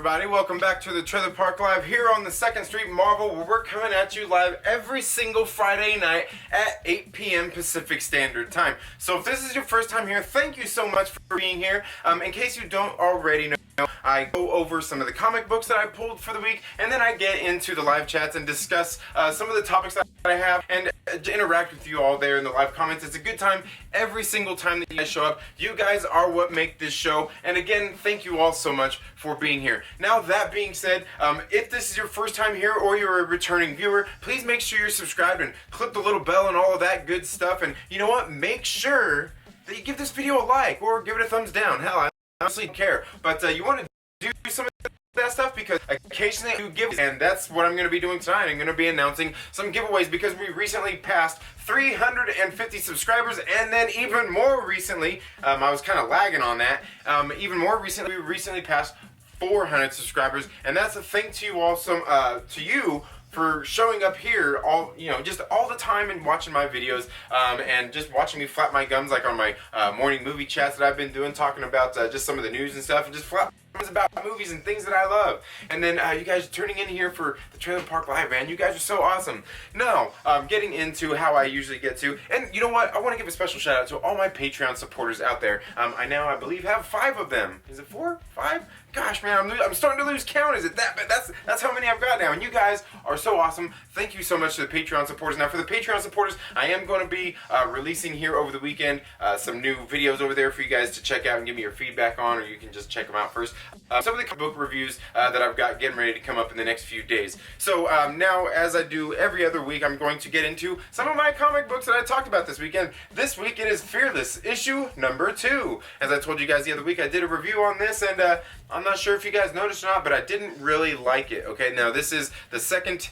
everybody? Welcome back to the Trailer Park Live here on the 2nd Street Marvel, where we're coming at you live every single Friday night at 8 p.m. Pacific Standard Time. So if this is your first time here, thank you so much for being here. In case you don't already know, I go over some of the comic books that I pulled for the week, and then I get into the live chats and discuss some of the topics that I have and interact with you all there in the live comments. It's a good time every single time that you guys show up. You guys are what make this show, and again, thank you all so much for being here. Now, that being said, if this is your first time here or you're a returning viewer, please make sure you're subscribed and click the little bell and all of that good stuff. And you know what? Make sure that you give this video a like or give it a thumbs down. Hell, I honestly don't care. But you want to do some of that stuff because occasionally I do giveaways, and that's what I'm going to be doing tonight. I'm going to be announcing some giveaways because we recently passed 350 subscribers, and then even more recently, I was kind of lagging on that, even more recently, we recently passed 400 subscribers, and that's a thanks to you all, to you for showing up here just all the time and watching my videos, and just watching me flap my gums like on my morning movie chats that I've been doing, talking about just some of the news and stuff, and just flap about movies and things that I love. And then you guys turning in here for the Trailer Park Live, man. You guys are so awesome. Now, getting into how I usually get to, and you know what? I want to give a special shout out to all my Patreon supporters out there. I now, I believe, have 5 of them. Is it 4? 5? Gosh, man, I'm starting to lose count. Is it that? But that's how many I've got now. And you guys are so awesome. Thank you so much to the Patreon supporters. Now, for the Patreon supporters, I am going to be releasing here over the weekend some new videos over there for you guys to check out and give me your feedback on, or you can just check them out first. Some of the comic book reviews that I've got getting ready to come up in the next few days. So now, as I do every other week, I'm going to get into some of my comic books that I talked about this weekend. This week it is Fearless, issue number 2. As I told you guys the other week, I did a review on this, and I'm not sure if you guys noticed or not, but I didn't really like it. Okay, now this is the second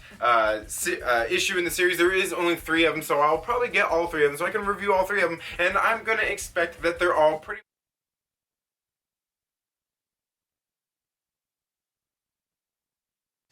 issue in the series. There is only 3 of them, so I'll probably get all 3 of them, so I can review all 3 of them, and I'm going to expect that they're all pretty...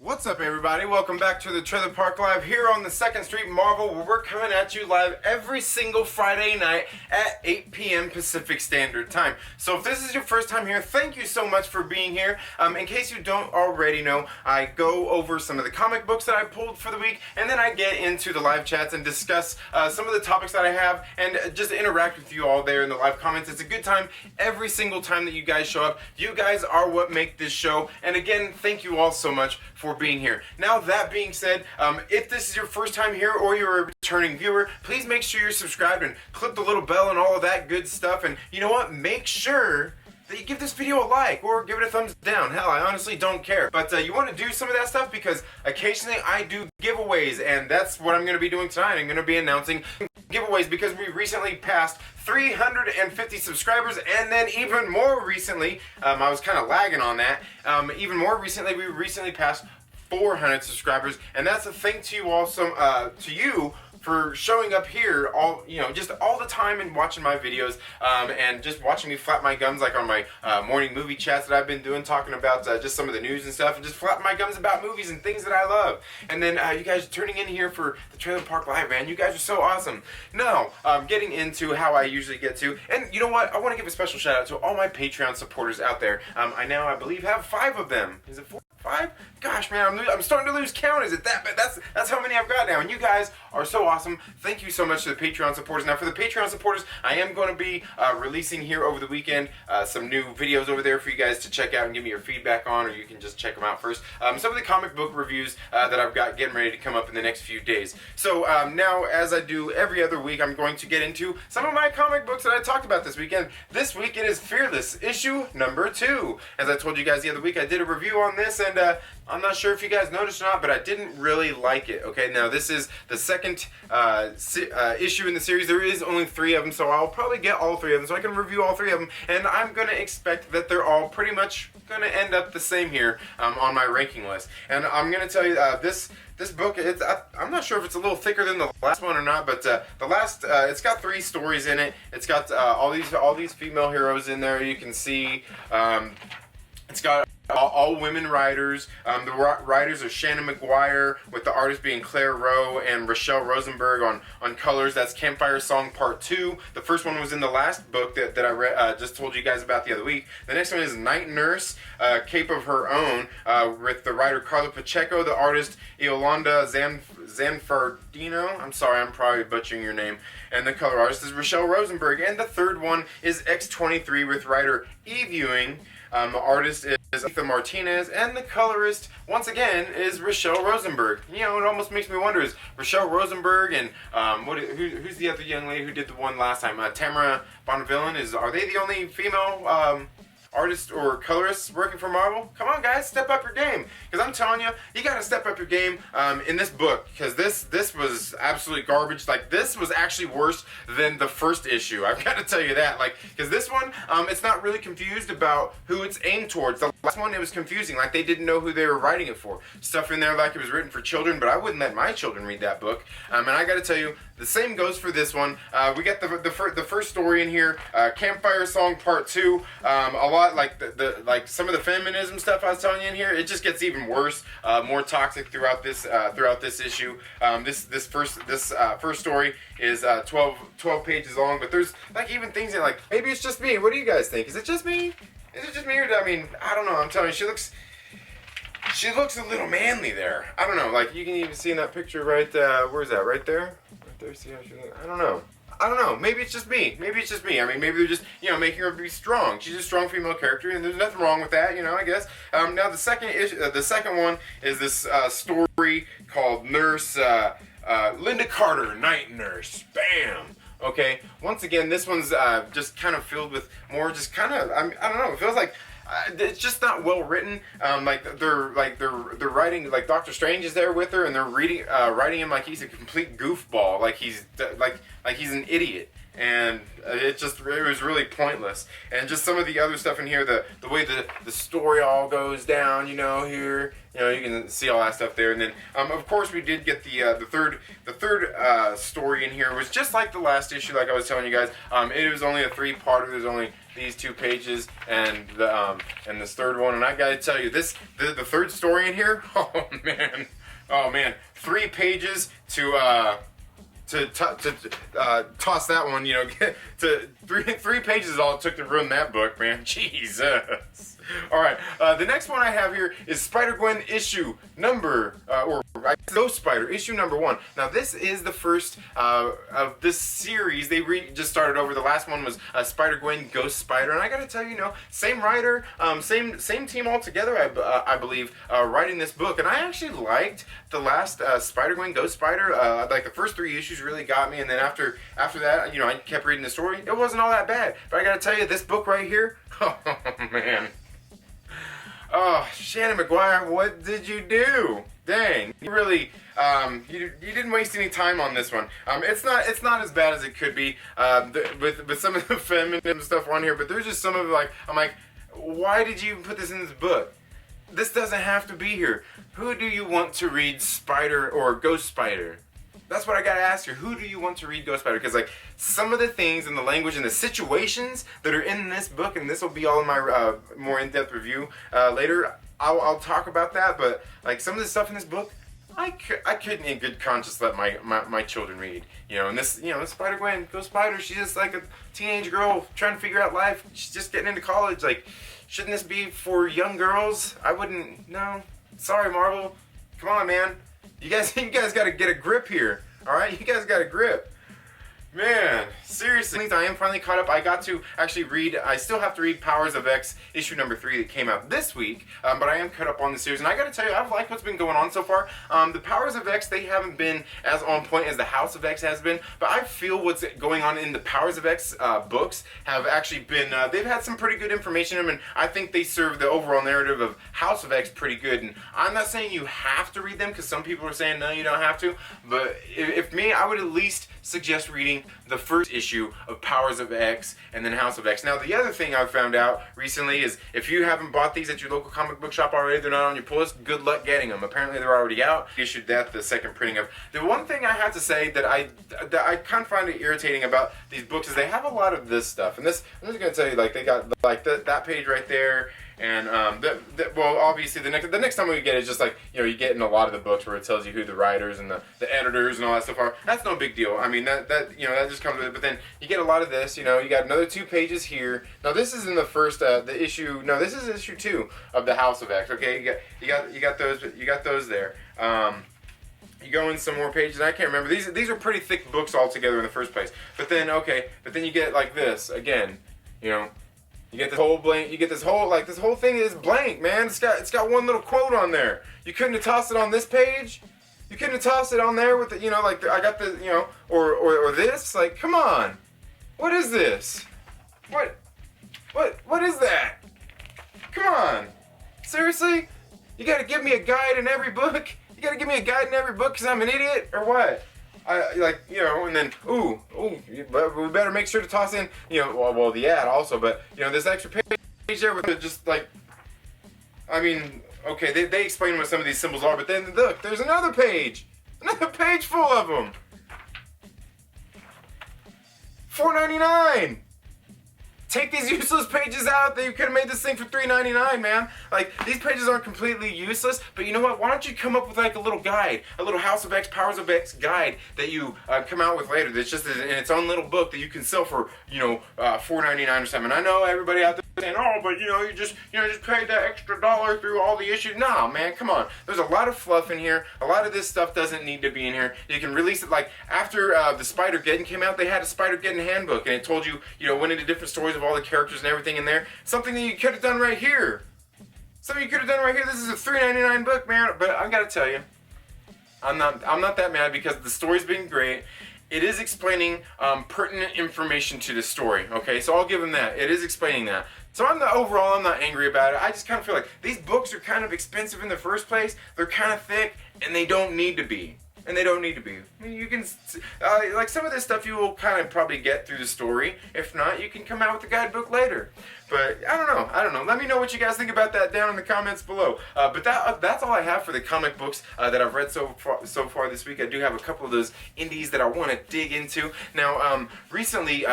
What's up, everybody? Welcome back to the Trailer Park Live here on the 2nd Street Marvel, where we're coming at you live every single Friday night at 8 p.m. Pacific Standard Time. So if this is your first time here, thank you so much for being here. In case you don't already know, I go over some of the comic books that I pulled for the week, and then I get into the live chats and discuss some of the topics that I have and just interact with you all there in the live comments. It's a good time every single time that you guys show up. You guys are what make this show, and again, thank you all so much for being here. Now, that being said, if this is your first time here or you're a returning viewer, please make sure you're subscribed and click the little bell and all of that good stuff. And you know what? Make sure that you give this video a like or give it a thumbs down. Hell, I honestly don't care. But you want to do some of that stuff because occasionally I do giveaways, and that's what I'm going to be doing tonight. I'm going to be announcing giveaways because we recently passed 350 subscribers, and then even more recently, I was kind of lagging on that, even more recently, we recently passed 400 subscribers, and that's a thanks to you all, to you for showing up here just all the time and watching my videos, and just watching me flap my gums like on my morning movie chats that I've been doing, talking about just some of the news and stuff, and just flap my gums about movies and things that I love. And then you guys turning in here for the Trailer Park Live, man. You guys are so awesome. Now, getting into how I usually get to, and you know what? I want to give a special shout out to all my Patreon supporters out there. I now, I believe, have 5 of them. Is it 4? 5? Gosh, man, I'm starting to lose count. Is it that? But that's how many I've got now. And you guys are so awesome. Thank you so much to the Patreon supporters. Now, for the Patreon supporters, I am going to be releasing here over the weekend some new videos over there for you guys to check out and give me your feedback on, or you can just check them out first. Some of the comic book reviews that I've got getting ready to come up in the next few days. So now, as I do every other week, I'm going to get into some of my comic books that I talked about this weekend. This week it is Fearless, issue number 2. As I told you guys the other week, I did a review on this, and I'm not sure if you guys noticed or not, but I didn't really like it. Okay, now this is the second issue in the series. There is only 3 of them, so I'll probably get all 3 of them, so I can review all 3 of them, and I'm going to expect that they're all pretty much going to end up the same here on my ranking list. And I'm going to tell you, this book, I'm not sure if it's a little thicker than the last one or not, but the last, it's got 3 stories in it. It's got all these female heroes in there. You can see It's got all women writers. The writers are Shannon McGuire, with the artist being Claire Rowe and Rochelle Rosenberg on colors. That's Campfire Song Part 2. The first one was in the last book that I read, just told you guys about the other week. The next one is Night Nurse, Cape of Her Own, with the writer Carla Pacheco, the artist Yolanda Zanfardino. I'm sorry, I'm probably butchering your name. And the color artist is Rochelle Rosenberg. And the third one is X23 with writer Eve Ewing. The artist is Ethan Martinez, and the colorist, once again, is Rochelle Rosenberg. You know, it almost makes me wonder, is Rochelle Rosenberg and who's the other young lady who did the one last time? Tamara Bonvillain, are they the only female artists or colorists working for Marvel? Come on, guys, step up your game. Because I'm telling you, you got to step up your game in this book. Because this was absolutely garbage. Like, this was actually worse than the first issue. I've got to tell you that. Like, because this one, it's not really confused about who it's aimed towards. The last one, it was confusing. Like, they didn't know who they were writing it for. Stuff in there like it was written for children, but I wouldn't let my children read that book. And I got to tell you, the same goes for this one. We got the first story in here, Campfire Song Part 2. A lot like like some of the feminism stuff I was telling you in here. It just gets even worse, more toxic throughout this issue. This first story is 12 pages long, but there's like even things that, like, maybe it's just me. What do you guys think? Is it just me? Is it just me, or I mean, I don't know. I'm telling you, she looks a little manly there. I don't know. Like, you can even see in that picture right. Where's that? Right there. Right there. See how she looks? I don't know. Maybe it's just me. I mean, maybe they're just, making her be strong. She's a strong female character, and there's nothing wrong with that, I guess. Now the second one is this story called Nurse Linda Carter, Night Nurse. Bam. Okay. Once again, this one's just kind of filled with more, just kind of, I don't know. It feels like. It's just not well written. They're writing, like, Doctor Strange is there with her, and they're writing him like he's a complete goofball, like he's an idiot, and it was really pointless. And just some of the other stuff in here, the way the story all goes down, here, you can see all that stuff there. And then of course we did get the third story in here. It was just like the last issue, like I was telling you guys. It was only a 3-parter. There's only these 2 pages and this third one, and I gotta tell you, the third story in here, oh man, 3 pages to toss that one, to three pages is all it took to ruin that book, man. Jesus. All right, the next one I have here is Spider-Gwen issue number, Ghost Spider issue number 1. Now this is the first of this series. They just started over. The last one was Spider-Gwen Ghost Spider, and I gotta tell you, same writer, same team altogether. I believe writing this book, and I actually liked the last Spider-Gwen Ghost Spider. Like, the first 3 issues really got me, and then after that, I kept reading the story. It wasn't all that bad, but I gotta tell you, this book right here, oh man. Oh, Shannon McGuire, what did you do? Dang, you really, you didn't waste any time on this one. It's not as bad as it could be, with some of the feminism stuff on here, but there's just some of it, like, I'm like, why did you put this in this book? This doesn't have to be here. Who do you want to read Spider or Ghost Spider? That's what I gotta ask you. Who do you want to read Ghost Spider? Because, like, some of the things and the language and the situations that are in this book, and this will be all in my more in-depth review later, I'll talk about that. But, like, some of the stuff in this book, I couldn't in good conscience let my children read. And this, Spider-Gwen, Ghost Spider, she's just like a teenage girl trying to figure out life. She's just getting into college. Like, shouldn't this be for young girls? I wouldn't. No. Sorry, Marvel. Come on, man. You guys got to get a grip here. All right, you guys got a grip. Man, seriously, I am finally caught up. I got to actually read, I still have to read Powers of X issue number 3 that came out this week, but I am caught up on the series, and I gotta tell you, I've liked what's been going on so far. The Powers of X, they haven't been as on point as the House of X has been, but I feel what's going on in the Powers of X books have actually been, they've had some pretty good information in them, and I think they serve the overall narrative of House of X pretty good. And I'm not saying you have to read them, because some people are saying, no, you don't have to, but if me, I would at least suggest reading the first issue of Powers of X and then House of X. Now, the other thing I've found out recently is if you haven't bought these at your local comic book shop already, they're not on your pull list, good luck getting them. Apparently they're already out. Issued that, the second printing of. The one thing I have to say that I kind of find it irritating about these books is they have a lot of this stuff. And this, I'm just going to tell you, like, they got like that page right there, And well, obviously the next time we get it is just like, you get in a lot of the books where it tells you who the writers and the editors and all that stuff are. That's no big deal. I mean, that just comes with it. But then you get a lot of this. You got another 2 pages here. Now this is in the first the issue. No, this is issue 2 of the House of X. Okay, you got those there. You go in some more pages, and I can't remember. These are pretty thick books altogether in the first place. But then you get like this again. You get this whole blank. You get this whole thing is blank, man. It's got one little quote on there. You couldn't have tossed it on this page. You couldn't have tossed it on there with the I got the or this. Like, come on, what is this? What is that? Come on, seriously? You got to give me a guide in every book. You got to give me a guide in every book because I'm an idiot or what? And then, but we better make sure to toss in, well, the ad also, but, this extra page there with just like, I mean, okay, they explain what some of these symbols are, but then look, there's another page full of them. $4.99. Take these useless pages out. They could have made this thing for $3.99, man. Like, these pages aren't completely useless, but you know what? Why don't you come up with like a little guide, a little House of X, Powers of X guide that you come out with later. That's just in its own little book that you can sell for, $4.99 or something. I know everybody out there saying, oh, but you just paid that extra dollar through all the issues. Nah, man, come on. There's a lot of fluff in here. A lot of this stuff doesn't need to be in here. You can release it like after the Spider-Geddon came out. They had a Spider-Geddon handbook, and it told you, went into different stories of all the characters and everything in there. Something that you could have done right here. This is a $3.99 book, man. But I gotta tell you, I'm not that mad because the story's been great. It is explaining pertinent information to the story. Okay, so I'll give them that. It is explaining that. So I'm not angry about it. I just kind of feel like these books are kind of expensive in the first place. They're kind of thick, and they don't need to be. I mean, you can, like some of this stuff you will kind of probably get through the story. If not, you can come out with the guidebook later. But I don't know. Let me know what you guys think about that down in the comments below. But that's all I have for the comic books that I've read so far this week. I do have a couple of those indies that I want to dig into. Now, recently,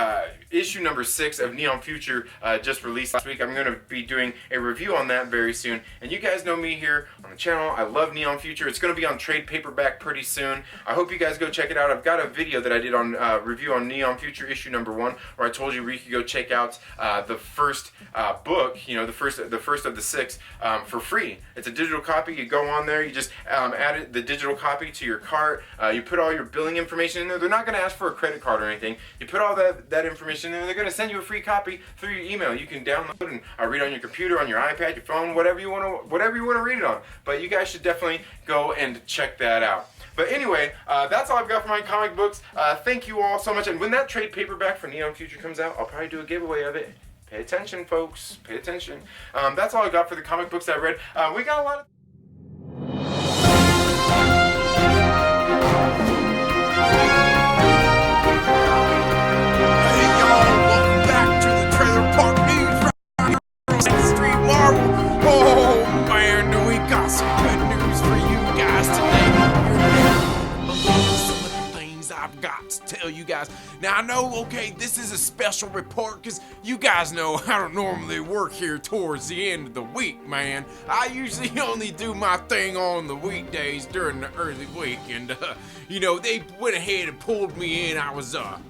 issue number 6 of Neon Future just released last week. I'm going to be doing a review on that very soon. And you guys know me here on the channel. I love Neon Future. It's going to be on trade paperback pretty soon. I hope you guys go check it out. I've got a video that I did on review on Neon Future issue number 1, where I told you where you could go check out the first book, the first of the 6 for free. It's a digital copy. You go on there, you just add the digital copy to your cart. You put all your billing information in there. They're not going to ask for a credit card or anything. You put all that information in there. They're going to send you a free copy through your email. You can download and read on your computer, on your iPad, your phone, whatever you want to read it on. But you guys should definitely go and check that out. But anyway, that's all I've got for my comic books. Thank you all so much. And when that trade paperback for Neon Future comes out, I'll probably do a giveaway of it. Pay attention, folks. Pay attention. That's all I got for the comic books I read. We got a lot of... Hey, y'all. Welcome back to the Trailer Park News right here on 2nd Street Marvel. Oh, man, do we got some good news for you guys today. Some of the things I've got to tell you guys. Now, I know, okay, this is a special report because you guys know I don't normally work here towards the end of the week, man. I usually only do my thing on the weekdays during the early week, and, they went ahead and pulled me in. I was out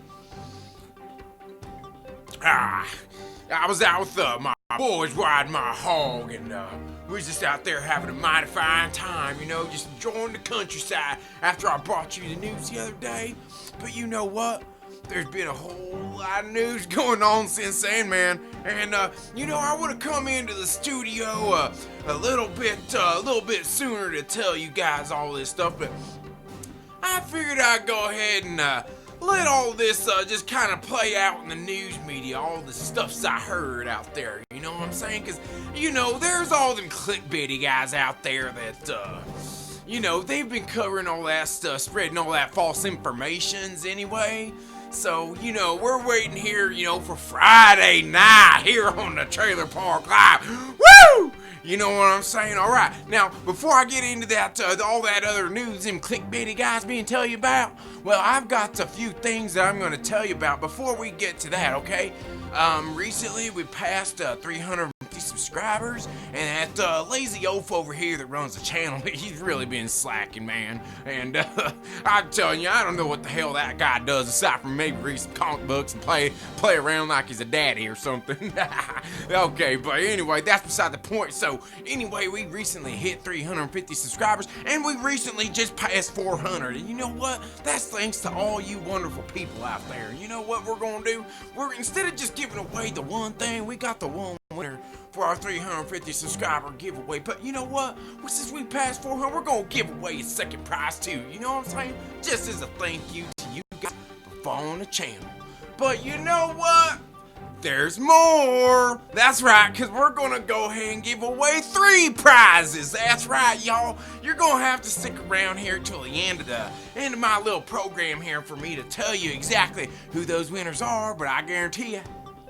with my boys riding my hog, and we was just out there having a mighty fine time, just enjoying the countryside after I brought you the news the other day. But you know what? There's been a whole lot of news going on since then, man. And, I would have come into the studio a little bit sooner to tell you guys all this stuff, but I figured I'd go ahead and let all this just kind of play out in the news media, all the stuffs I heard out there, you know what I'm saying? Because, there's all them clickbaity guys out there that, they've been covering all that stuff, spreading all that false informations anyway. So, we're waiting here, for Friday night here on the Trailer Park Live. Woo! You know what I'm saying? All right. Now, before I get into that, all that other news them clickbaity guys being tell you about, well, I've got a few things that I'm going to tell you about before we get to that, okay? Recently, we passed 350 subscribers, and that lazy oaf over here that runs the channel, he's really been slacking, man. And I'm telling you, I don't know what the hell that guy does aside from maybe read some comic books and play around like he's a daddy or something. Okay, but anyway, that's beside the point. So anyway, we recently hit 350 subscribers, and we recently just passed 400. And you know what? That's thanks to all you wonderful people out there. You know what we're gonna do? We're, instead of just giving away the one thing, we got the one winner for our 350 subscriber giveaway. But you know what? Well, since we passed 400, we're gonna give away a second prize too. You know what I'm saying? Just as a thank you to you guys for following the channel. But you know what? There's more! That's right, because we're gonna go ahead and give away 3 prizes. That's right, y'all. You're gonna have to stick around here till the end of my little program here for me to tell you exactly who those winners are, but I guarantee you,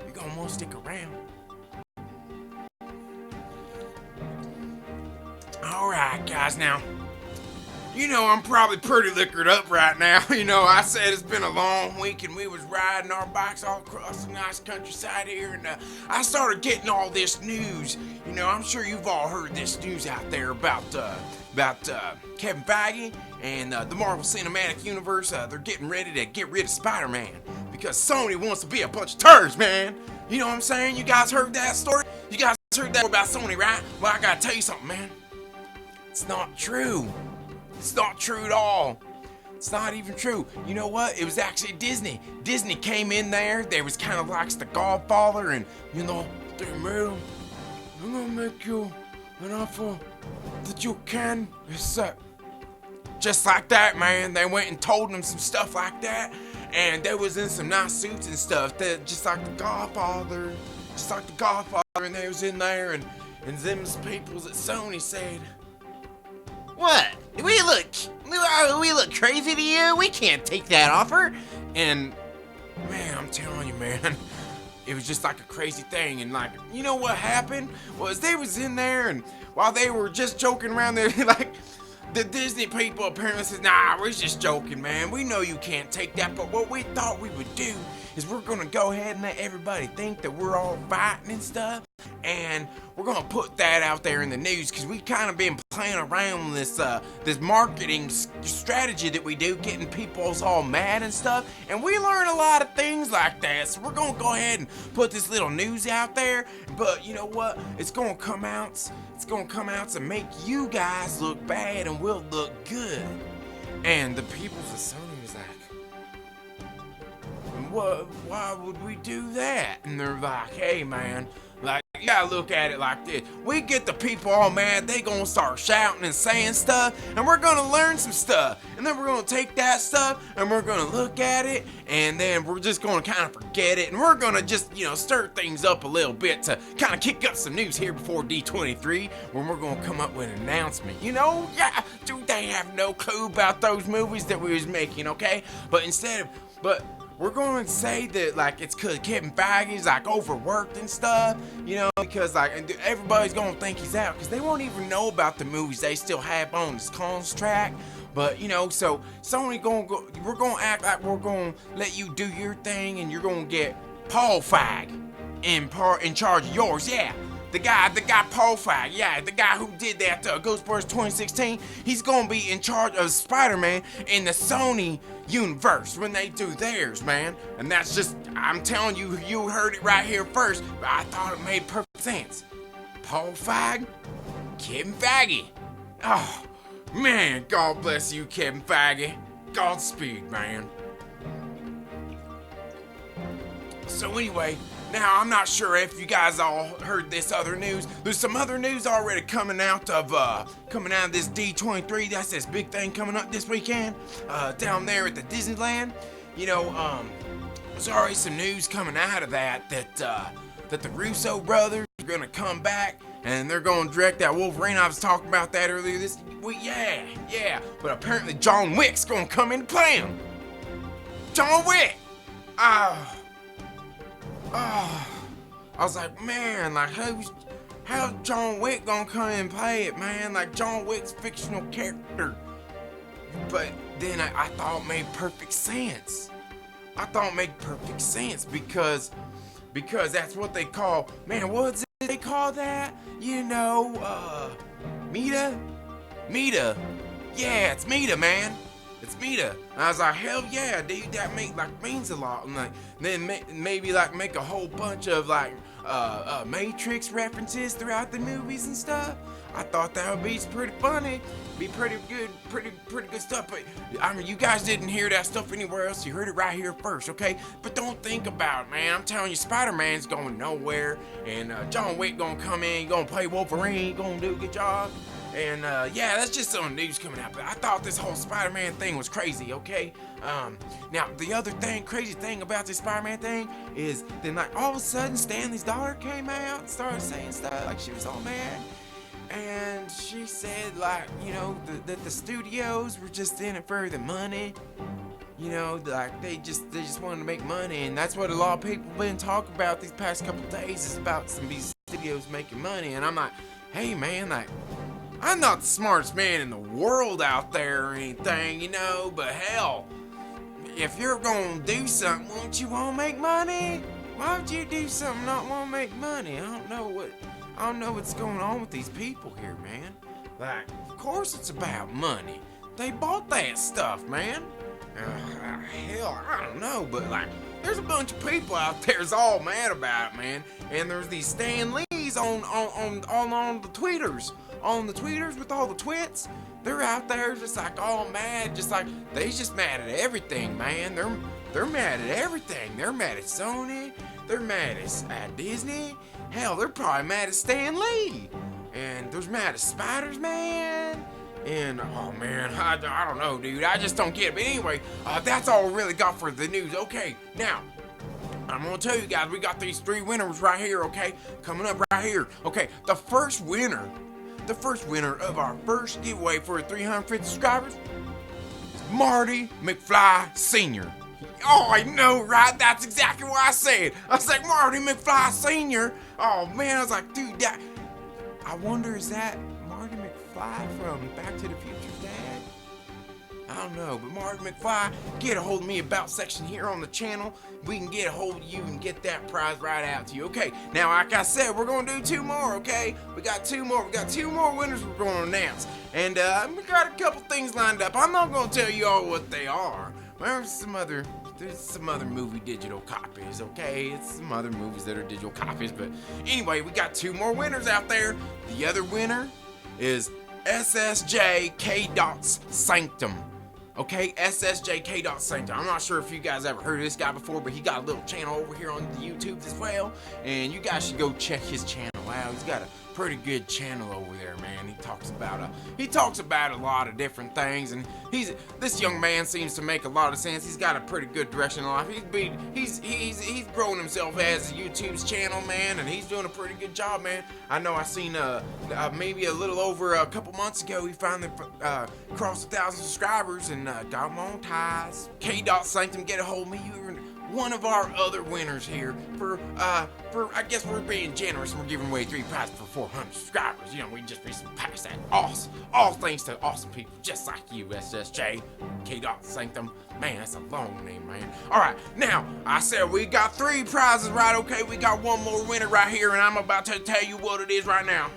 you're gonna want to stick around. Alright, guys, now, you know, I'm probably pretty liquored up right now. You know, I said it's been a long week and we was riding our bikes all across the nice countryside here, and I started getting all this news. You know, I'm sure you've all heard this news out there about Kevin Feige and the Marvel Cinematic Universe. They're getting ready to get rid of Spider-Man because Sony wants to be a bunch of turds, man. You know what I'm saying? You guys heard that story? You guys heard that about Sony, right? Well, I gotta tell you something, man. It's not true. It's not true at all. It's not even true. You know what? It was actually Disney. Disney came in there. They was kind of like the Godfather, and you know, they made him. I'm gonna make you an offer that you can accept. Just like that, man. They went and told them some stuff like that, and they was in some nice suits and stuff. That just like the Godfather, and they was in there, and them peoples at Sony said, "What? We look crazy to you? We can't take that offer." And man, I'm telling you, man, it was just like a crazy thing. And like, you know what happened was they was in there, and while they were just joking around there, like the Disney people apparently said, "Nah, we're just joking, man. We know you can't take that, but what we thought we would do is we're gonna go ahead and let everybody think that we're all fighting and stuff, and we're gonna put that out there in the news because we kind of been playing around with this marketing strategy that we do, getting people all mad and stuff, and we learn a lot of things like that. So we're gonna go ahead and put this little news out there. But you know what? It's gonna come out. It's gonna come out to make you guys look bad, and we'll look good." And the peoples of Sony was like, why would we do that? And they're like, "Hey, man, like, you gotta look at it like this. We get the people all mad, they gonna start shouting and saying stuff, and we're gonna learn some stuff. And then we're gonna take that stuff, and we're gonna look at it, and then we're just gonna kind of forget it, and we're gonna just, you know, stir things up a little bit to kind of kick up some news here before D23, when we're gonna come up with an announcement." You know, yeah, dude, they have no clue about those movies that we was making, okay? But we're going to say that, like, it's because Kevin Feige's, like, overworked and stuff, you know, because, like, everybody's going to think he's out, because they won't even know about the movies they still have on this contract. But, you know, so Sony we're going to act like we're going to let you do your thing, and you're going to get Paul Feige in charge of yours, yeah. The guy Paul Feige, yeah, the guy who did that Ghostbusters 2016, he's gonna be in charge of Spider-Man in the Sony universe when they do theirs, man. And that's just, I'm telling you, you heard it right here first, but I thought it made perfect sense. Paul Feige, Kevin Feige. Oh, man, God bless you, Kevin Feige. Godspeed, man. So anyway, now, I'm not sure if you guys all heard this other news. There's some other news already coming out of this D23. That's this big thing coming up this weekend down there at the Disneyland. You know, there's already some news coming out of that the Russo brothers are gonna come back and they're gonna direct that Wolverine. I was talking about that earlier this week. Yeah. But apparently John Wick's gonna come in to play him. John Wick. I was like, man, like, how's John Wick gonna come in and play it, man? Like, John Wick's fictional character. But then I thought it made perfect sense. Because that's what they call, man, what's it they call that? Mita? Mita. Yeah, it's Mita, man. It's Mita. And I was like, hell yeah, dude, that means a lot. And like, then maybe like make a whole bunch of like Matrix references throughout the movies and stuff. I thought that would be pretty funny, be pretty good stuff. But I mean, you guys didn't hear that stuff anywhere else. You heard it right here first, okay? But don't think about it, man. I'm telling you, Spider-Man's going nowhere, and John Wick gonna come in, gonna play Wolverine, gonna do a good job. And yeah, that's just some news coming out. But I thought this whole Spider-Man thing was crazy, okay? Now the other crazy thing about this Spider-Man thing is then like all of a sudden Stanley's daughter came out and started saying stuff like she was all mad. And she said like, that the studios were just in it for the money. Like they just wanted to make money, and that's what a lot of people been talking about these past couple days is about some of these studios making money. And I'm like, hey man, like I'm not the smartest man in the world out there or anything, but hell, if you're gonna do something, won't you wanna make money? Why would you do something not wanna make money? I don't know what's going on with these people here, man. Like, of course it's about money. They bought that stuff, man. Hell, I don't know, but like, there's a bunch of people out there that's all mad about it, man. And there's these Stan Lees on the tweeters. On the tweeters with all the twits. They're out there just like all mad, just like they just mad at everything, man. They're mad at everything. They're mad at Sony. They're mad at Disney. Hell, they're probably mad at Stan Lee. And they're mad at Spider-Man. And oh man, I don't know, dude. I just don't get it. But anyway, that's all we really got for the news. Okay, now I'm gonna tell you guys, we got these 3 winners right here. Okay, coming up right here. Okay, the first winner of our first giveaway for 350 subscribers is Marty McFly Sr. Oh, I know, right? That's exactly what I said. I was like, Marty McFly Sr. Oh man, I was like, dude, I wonder, is that Marty McFly from Back to the Future's dad? I don't know, but Marty McFly, get a hold of me about section here on the channel. We can get a hold of you and get that prize right out to you. Okay, now like I said, we're gonna do 2 more, okay? We got 2 more. We got 2 more winners we're gonna announce. And we got a couple things lined up. I'm not gonna tell you all what they are. There's some other movie digital copies, okay? It's some other movies that are digital copies, but anyway, we got 2 more winners out there. The other winner is SSJK Sanctum. Okay, SSJK Sanctum. I'm not sure if you guys ever heard of this guy before, but he got a little channel over here on the YouTube as well, and you guys should go check his channel out. He's got a pretty good channel over there, man. He talks about a lot of different things, and this young man seems to make a lot of sense. He's got a pretty good direction in life. He's growing himself as YouTube's channel, man, and he's doing a pretty good job, man. I know I seen maybe a little over a couple months ago he finally crossed 1,000 subscribers and got monetized. K.Sanctum, get a hold of me. You're one of our other winners here for I guess we're being generous and we're giving away 3 prizes for 400 subscribers. We just recently passed that. Awesome. All thanks to awesome people just like you, SSJ, K.Sanctum. Man, that's a long name, man. Alright, now, I said we got 3 prizes, right? Okay, we got 1 more winner right here, and I'm about to tell you what it is right now.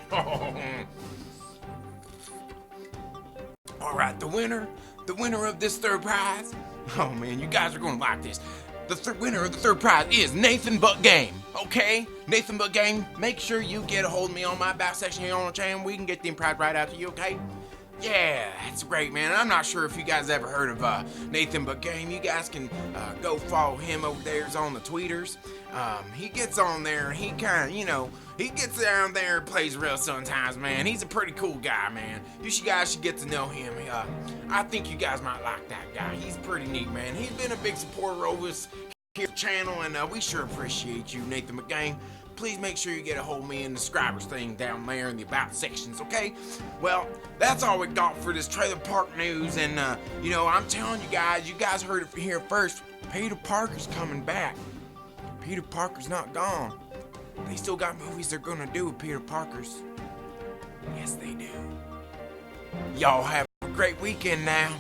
Alright, the winner of this 3rd prize. Oh man, you guys are gonna like this. The winner of the 3rd prize is Nathan But Game. Okay, Nathan But Game. Make sure you get a hold of me on my back section here on the channel. We can get them prize right out to you. Okay. Yeah, that's great, man. I'm not sure if you guys ever heard of Nathan But Game. You guys can go follow him over there. He's on the tweeters. He gets on there and he kind of, he gets down there and plays real sometimes, man. He's a pretty cool guy, man. You guys should get to know him. I think you guys might like that guy. He's pretty neat, man. He's been a big supporter over this here channel, and we sure appreciate you, Nathan McGame. Please make sure you get a hold of me in the subscribers thing down there in the about sections, okay? Well, that's all we got for this trailer park news, and I'm telling you guys heard it here first. Peter Parker's coming back. Peter Parker's not gone. They still got movies they're gonna do with Peter Parker's. Yes, they do. Y'all have a great weekend now.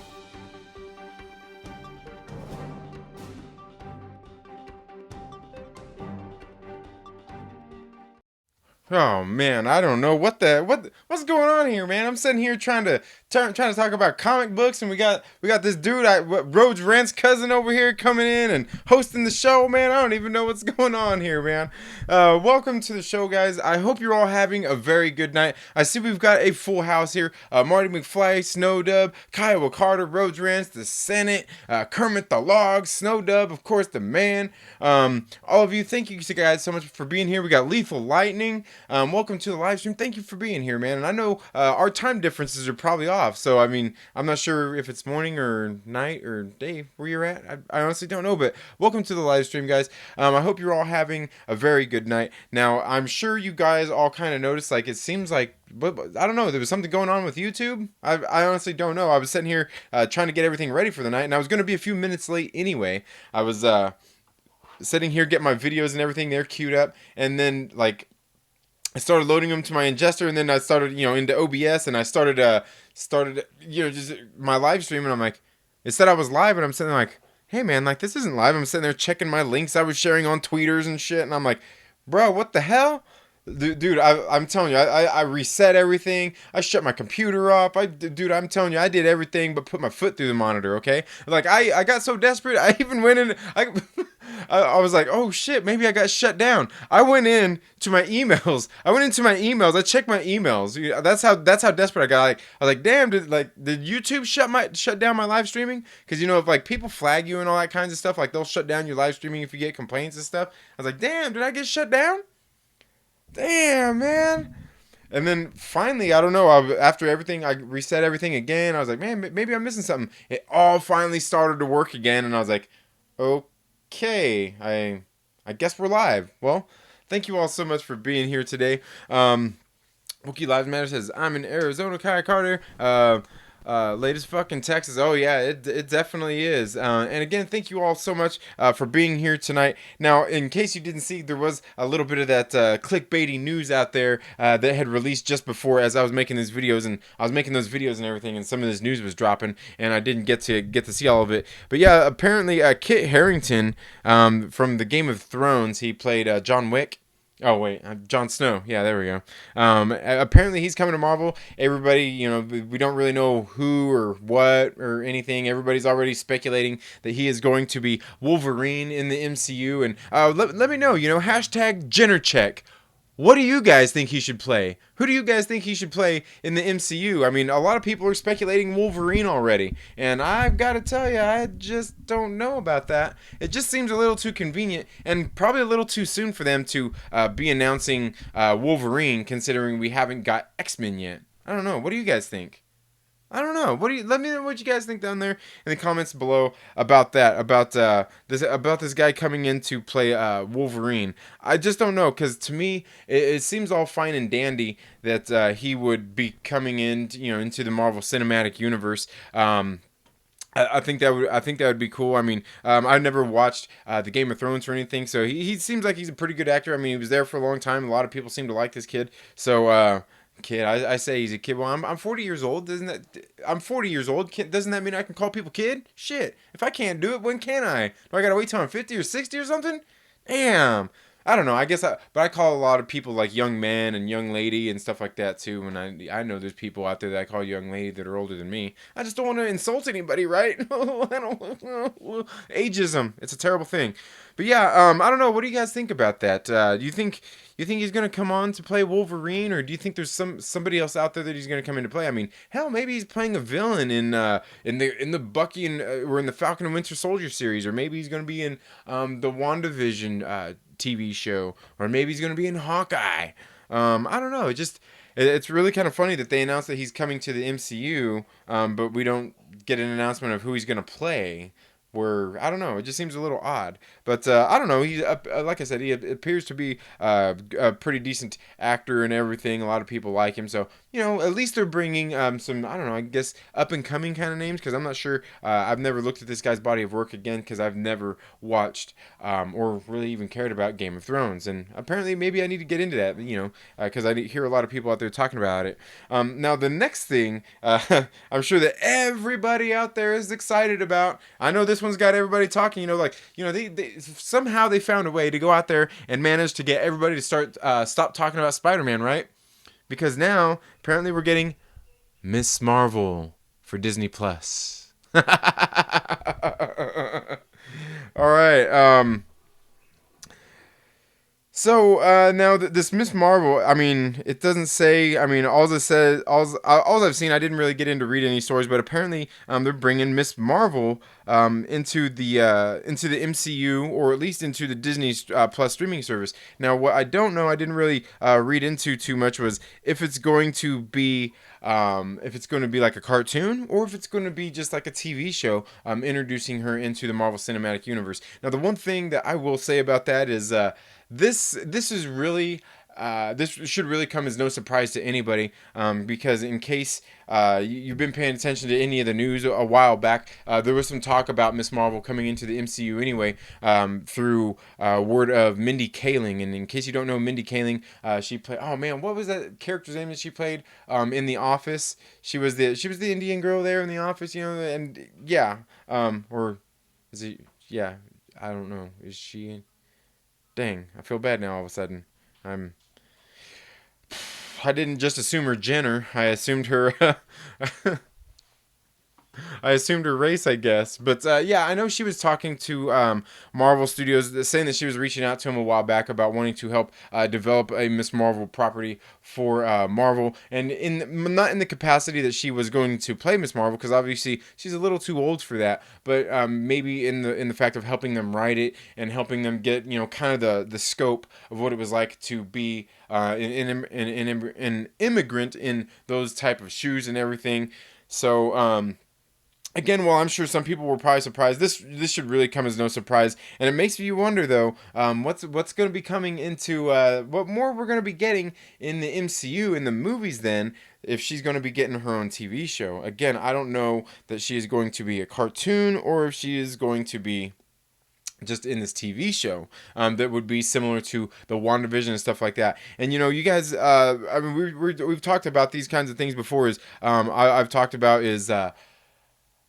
Oh man, I don't know what's going on here, man. I'm sitting here trying to talk about comic books, and we got this dude, Rhodes Rant's cousin over here coming in and hosting the show, man. I don't even know what's going on here, man. Welcome to the show, guys. I hope you're all having a very good night. I see we've got a full house here. Marty McFly, Snowdub, Kiowa Carter, Rhodes Rants, the Senate, Kermit the Log, Snowdub, of course, the man. All of you, thank you guys so much for being here. We got Lethal Lightning. Welcome to the live stream. Thank you for being here, man. And I know our time differences are probably off, so I mean, I'm not sure if it's morning or night or day where you're at. I honestly don't know, but welcome to the live stream, guys. I hope you're all having a very good night. Now, I'm sure you guys all kind of noticed, like, it seems like, but I don't know, there was something going on with YouTube. I honestly don't know. I was sitting here trying to get everything ready for the night, and I was going to be a few minutes late anyway. I was sitting here getting my videos and everything there queued up, and then, like, I started loading them to my ingester, and then I started, into OBS, and I started, just my live stream, and I'm like, it said I was live, and I'm sitting there like, hey, man, like, this isn't live. I'm sitting there checking my links I was sharing on tweeters and shit, and I'm like, bro, what the hell? Dude, I'm telling you, I reset everything. I shut my computer off. Dude, I'm telling you, I did everything but put my foot through the monitor, okay? Like, I got so desperate, I even went in, I was like, oh shit, maybe I got shut down. I went in to my emails. I checked my emails. That's how desperate I got. Like, I was like, damn, did YouTube shut down my live streaming? Because if like people flag you and all that kinds of stuff, like they'll shut down your live streaming if you get complaints and stuff. I was like, damn, did I get shut down? Damn, man. And then finally, I don't know, after everything, I reset everything again. I was like, man, maybe I'm missing something. It all finally started to work again, and I was like, okay, I guess we're live. Well, thank you all so much for being here today. Wookie Lives Matter says, I'm in Arizona, Kaya Carter. Latest fucking Texas. Oh yeah, it definitely is. And again, thank you all so much for being here tonight. Now, in case you didn't see, there was a little bit of that clickbaity news out there that had released just before, as I was making these videos, and I was making those videos and everything, and some of this news was dropping, and I didn't get to see all of it. But yeah, apparently Kit Harington from the Game of Thrones, he played John Wick. Oh, wait, Jon Snow. Yeah, there we go. Apparently, he's coming to Marvel. Everybody, we don't really know who or what or anything. Everybody's already speculating that he is going to be Wolverine in the MCU. And let me know, hashtag Jennercheck. What do you guys think he should play? Who do you guys think he should play in the MCU? I mean, a lot of people are speculating Wolverine already. And I've got to tell you, I just don't know about that. It just seems a little too convenient and probably a little too soon for them to be announcing Wolverine, considering we haven't got X-Men yet. I don't know. What do you guys think? I don't know. Let me know what you guys think down there in the comments below about that, about this guy coming in to play Wolverine. I just don't know, because to me it seems all fine and dandy that he would be coming in, into the Marvel Cinematic Universe. I think that would be cool. I mean, I've never watched the Game of Thrones or anything, so he seems like he's a pretty good actor. I mean, he was there for a long time. A lot of people seem to like this kid. So. Kid, I say he's a kid. Well, I'm 40 years old. I'm 40 years old. Doesn't that mean I can call people kid? Shit. If I can't do it, when can I? Do I gotta wait till I'm 50 or 60 or something? Damn. I don't know. But I call a lot of people like young man and young lady and stuff like that too. And I know there's people out there that I call young lady that are older than me. I just don't want to insult anybody, right? Ageism. It's a terrible thing. But yeah, I don't know. What do you guys think about that? Do you think he's gonna come on to play Wolverine, or do you think there's somebody else out there that he's gonna come in to play? I mean, hell, maybe he's playing a villain in the Bucky or in the Falcon and Winter Soldier series, or maybe he's gonna be in the WandaVision TV show, or maybe he's gonna be in Hawkeye. I don't know. It's really kind of funny that they announced that he's coming to the MCU, but we don't get an announcement of who he's gonna play. I don't know, it just seems a little odd. But I don't know, he like I said, he appears to be a pretty decent actor and everything. A lot of people like him, so at least they're bringing some, I don't know, I guess up and coming kind of names, because I'm not sure. I've never looked at this guy's body of work again, because I've never watched or really even cared about Game of Thrones, and apparently maybe I need to get into that, because I hear a lot of people out there talking about it. Now the next thing, I'm sure that everybody out there is excited about. I know this one's got everybody talking. They somehow they found a way to go out there and manage to get everybody to stop talking about Spider-Man, right? Because now apparently we're getting Miss Marvel for Disney Plus. All right. So now this Miss Marvel, I mean, it doesn't say. I mean, all I've seen. I didn't really get into read any stories, but apparently they're bringing Miss Marvel into the MCU, or at least into the Disney Plus streaming service. Now, what I don't know, I didn't really read into too much, was if it's going to be like a cartoon, or if it's going to be just like a TV show introducing her into the Marvel Cinematic Universe. Now, the one thing that I will say about that is this is really this should really come as no surprise to anybody, because in case you've been paying attention to any of the news a while back, there was some talk about Miss Marvel coming into the MCU anyway, through word of Mindy Kaling. And in case you don't know Mindy Kaling, she played, oh man, what was that character's name that she played in The Office? She was the Indian girl there in The Office, and yeah, or is it? Yeah, I don't know. Is she? Dang, I feel bad now all of a sudden. I didn't just assume her gender. I assumed her I assumed her race, I guess. But yeah, I know she was talking to Marvel Studios, saying that she was reaching out to him a while back about wanting to help develop a Miss Marvel property for Marvel, and not in the capacity that she was going to play Miss Marvel, because obviously she's a little too old for that. But maybe in the fact of helping them write it and helping them get kind of the scope of what it was like to be an immigrant in those type of shoes and everything. So again, while I'm sure some people were probably surprised, this should really come as no surprise, and it makes you wonder though, what's going to be coming into what more we're going to be getting in the MCU in the movies then, if she's going to be getting her own TV show. Again, I don't know that she is going to be a cartoon, or if she is going to be just in this TV show that would be similar to the WandaVision and stuff like that. And you guys, I mean, we've talked about these kinds of things before. I've talked about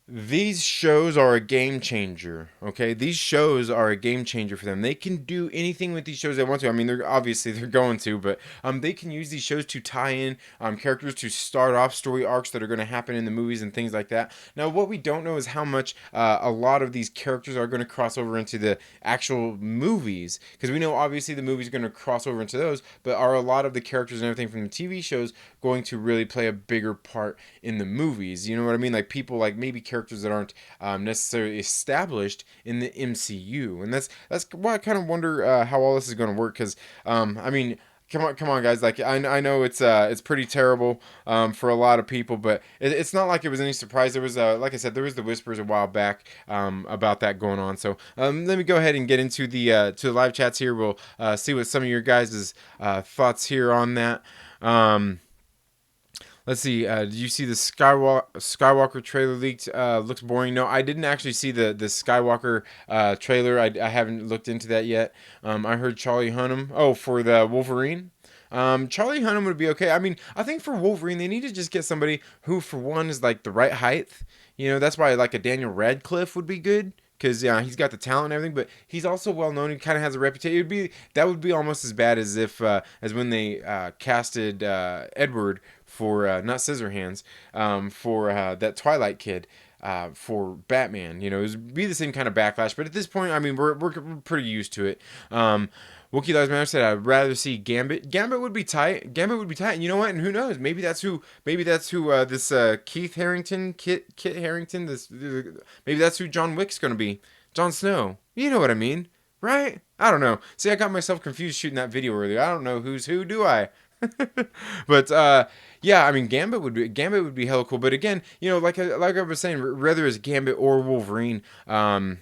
these shows are a game changer, okay? These shows are a game changer for them. They can do anything with these shows they want to. I mean, they're going to, but they can use these shows to tie in characters, to start off story arcs that are going to happen in the movies and things like that. Now, what we don't know is how much a lot of these characters are going to cross over into the actual movies, because we know obviously the movies are going to cross over into those, but are a lot of the characters and everything from the TV shows going to really play a bigger part in the movies? You know what I mean? Like people, like maybe characters that aren't necessarily established in the MCU, and that's why I kind of wonder how all this is going to work. Because I mean, come on, guys! Like I know it's pretty terrible for a lot of people, but it's not like it was any surprise. There was like I said, there was the whispers a while back about that going on. So let me go ahead and get into the live chats here. We'll see what some of your guys' thoughts here on that. Let's see. Did you see the Skywalker trailer leaked? Looks boring. No, I didn't actually see the Skywalker trailer. I haven't looked into that yet. I heard Charlie Hunnam. Oh, for the Wolverine. Charlie Hunnam would be okay. I mean, I think for Wolverine, they need to just get somebody who, for one, is like the right height. That's why like a Daniel Radcliffe would be good. Because he's got the talent and everything, but he's also well known. He kind of has a reputation. That would be almost as bad as if as when they casted Edward for not Scissorhands, for that Twilight kid. For Batman, it would be the same kind of backlash. But at this point, I mean, we're pretty used to it. Wookie Lives Matter said, "I'd rather see Gambit. Gambit would be tight. And you know what? And who knows? Maybe that's who. This Kit Harington. Maybe that's who John Wick's gonna be. Jon Snow. You know what I mean, right? I don't know. See, I got myself confused shooting that video earlier. I don't know who's who. Do I? But yeah, I mean, Gambit would be hella cool. But again, like I was saying, whether it's Gambit or Wolverine, I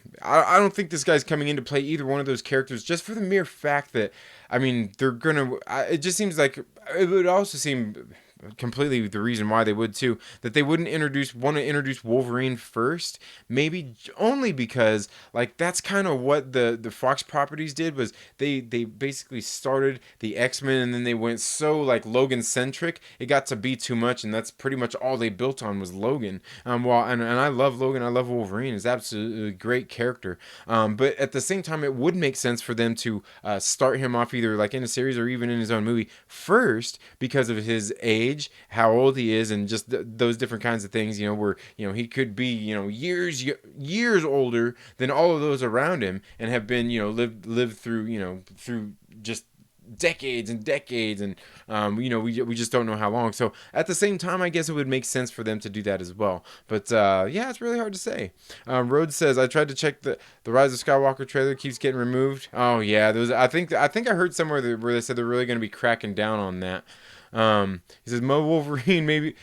don't think this guy's coming in to play either one of those characters, just for the mere fact that, I mean, they're gonna. It just seems like it would also seem. completely the reason why they would too, that they wouldn't want to introduce Wolverine first, maybe only because like that's kind of what the Fox properties did, was they basically started the X-Men and then they went so like Logan centric, it got to be too much, and that's pretty much all they built on was Logan. And I love Logan, I love Wolverine, is absolutely a great character. But at the same time, it would make sense for them to start him off either like in a series or even in his own movie first, because of his age, how old he is, and just those different kinds of things. Where he could be years older than all of those around him, and have been lived through through just decades and decades, and we just don't know how long. So at the same time, I guess it would make sense for them to do that as well. But yeah, it's really hard to say. Rhodes says, I tried to check the Rise of Skywalker trailer, keeps getting removed. Oh yeah, I think I heard somewhere where they said they're really going to be cracking down on that. He says Mo Wolverine maybe.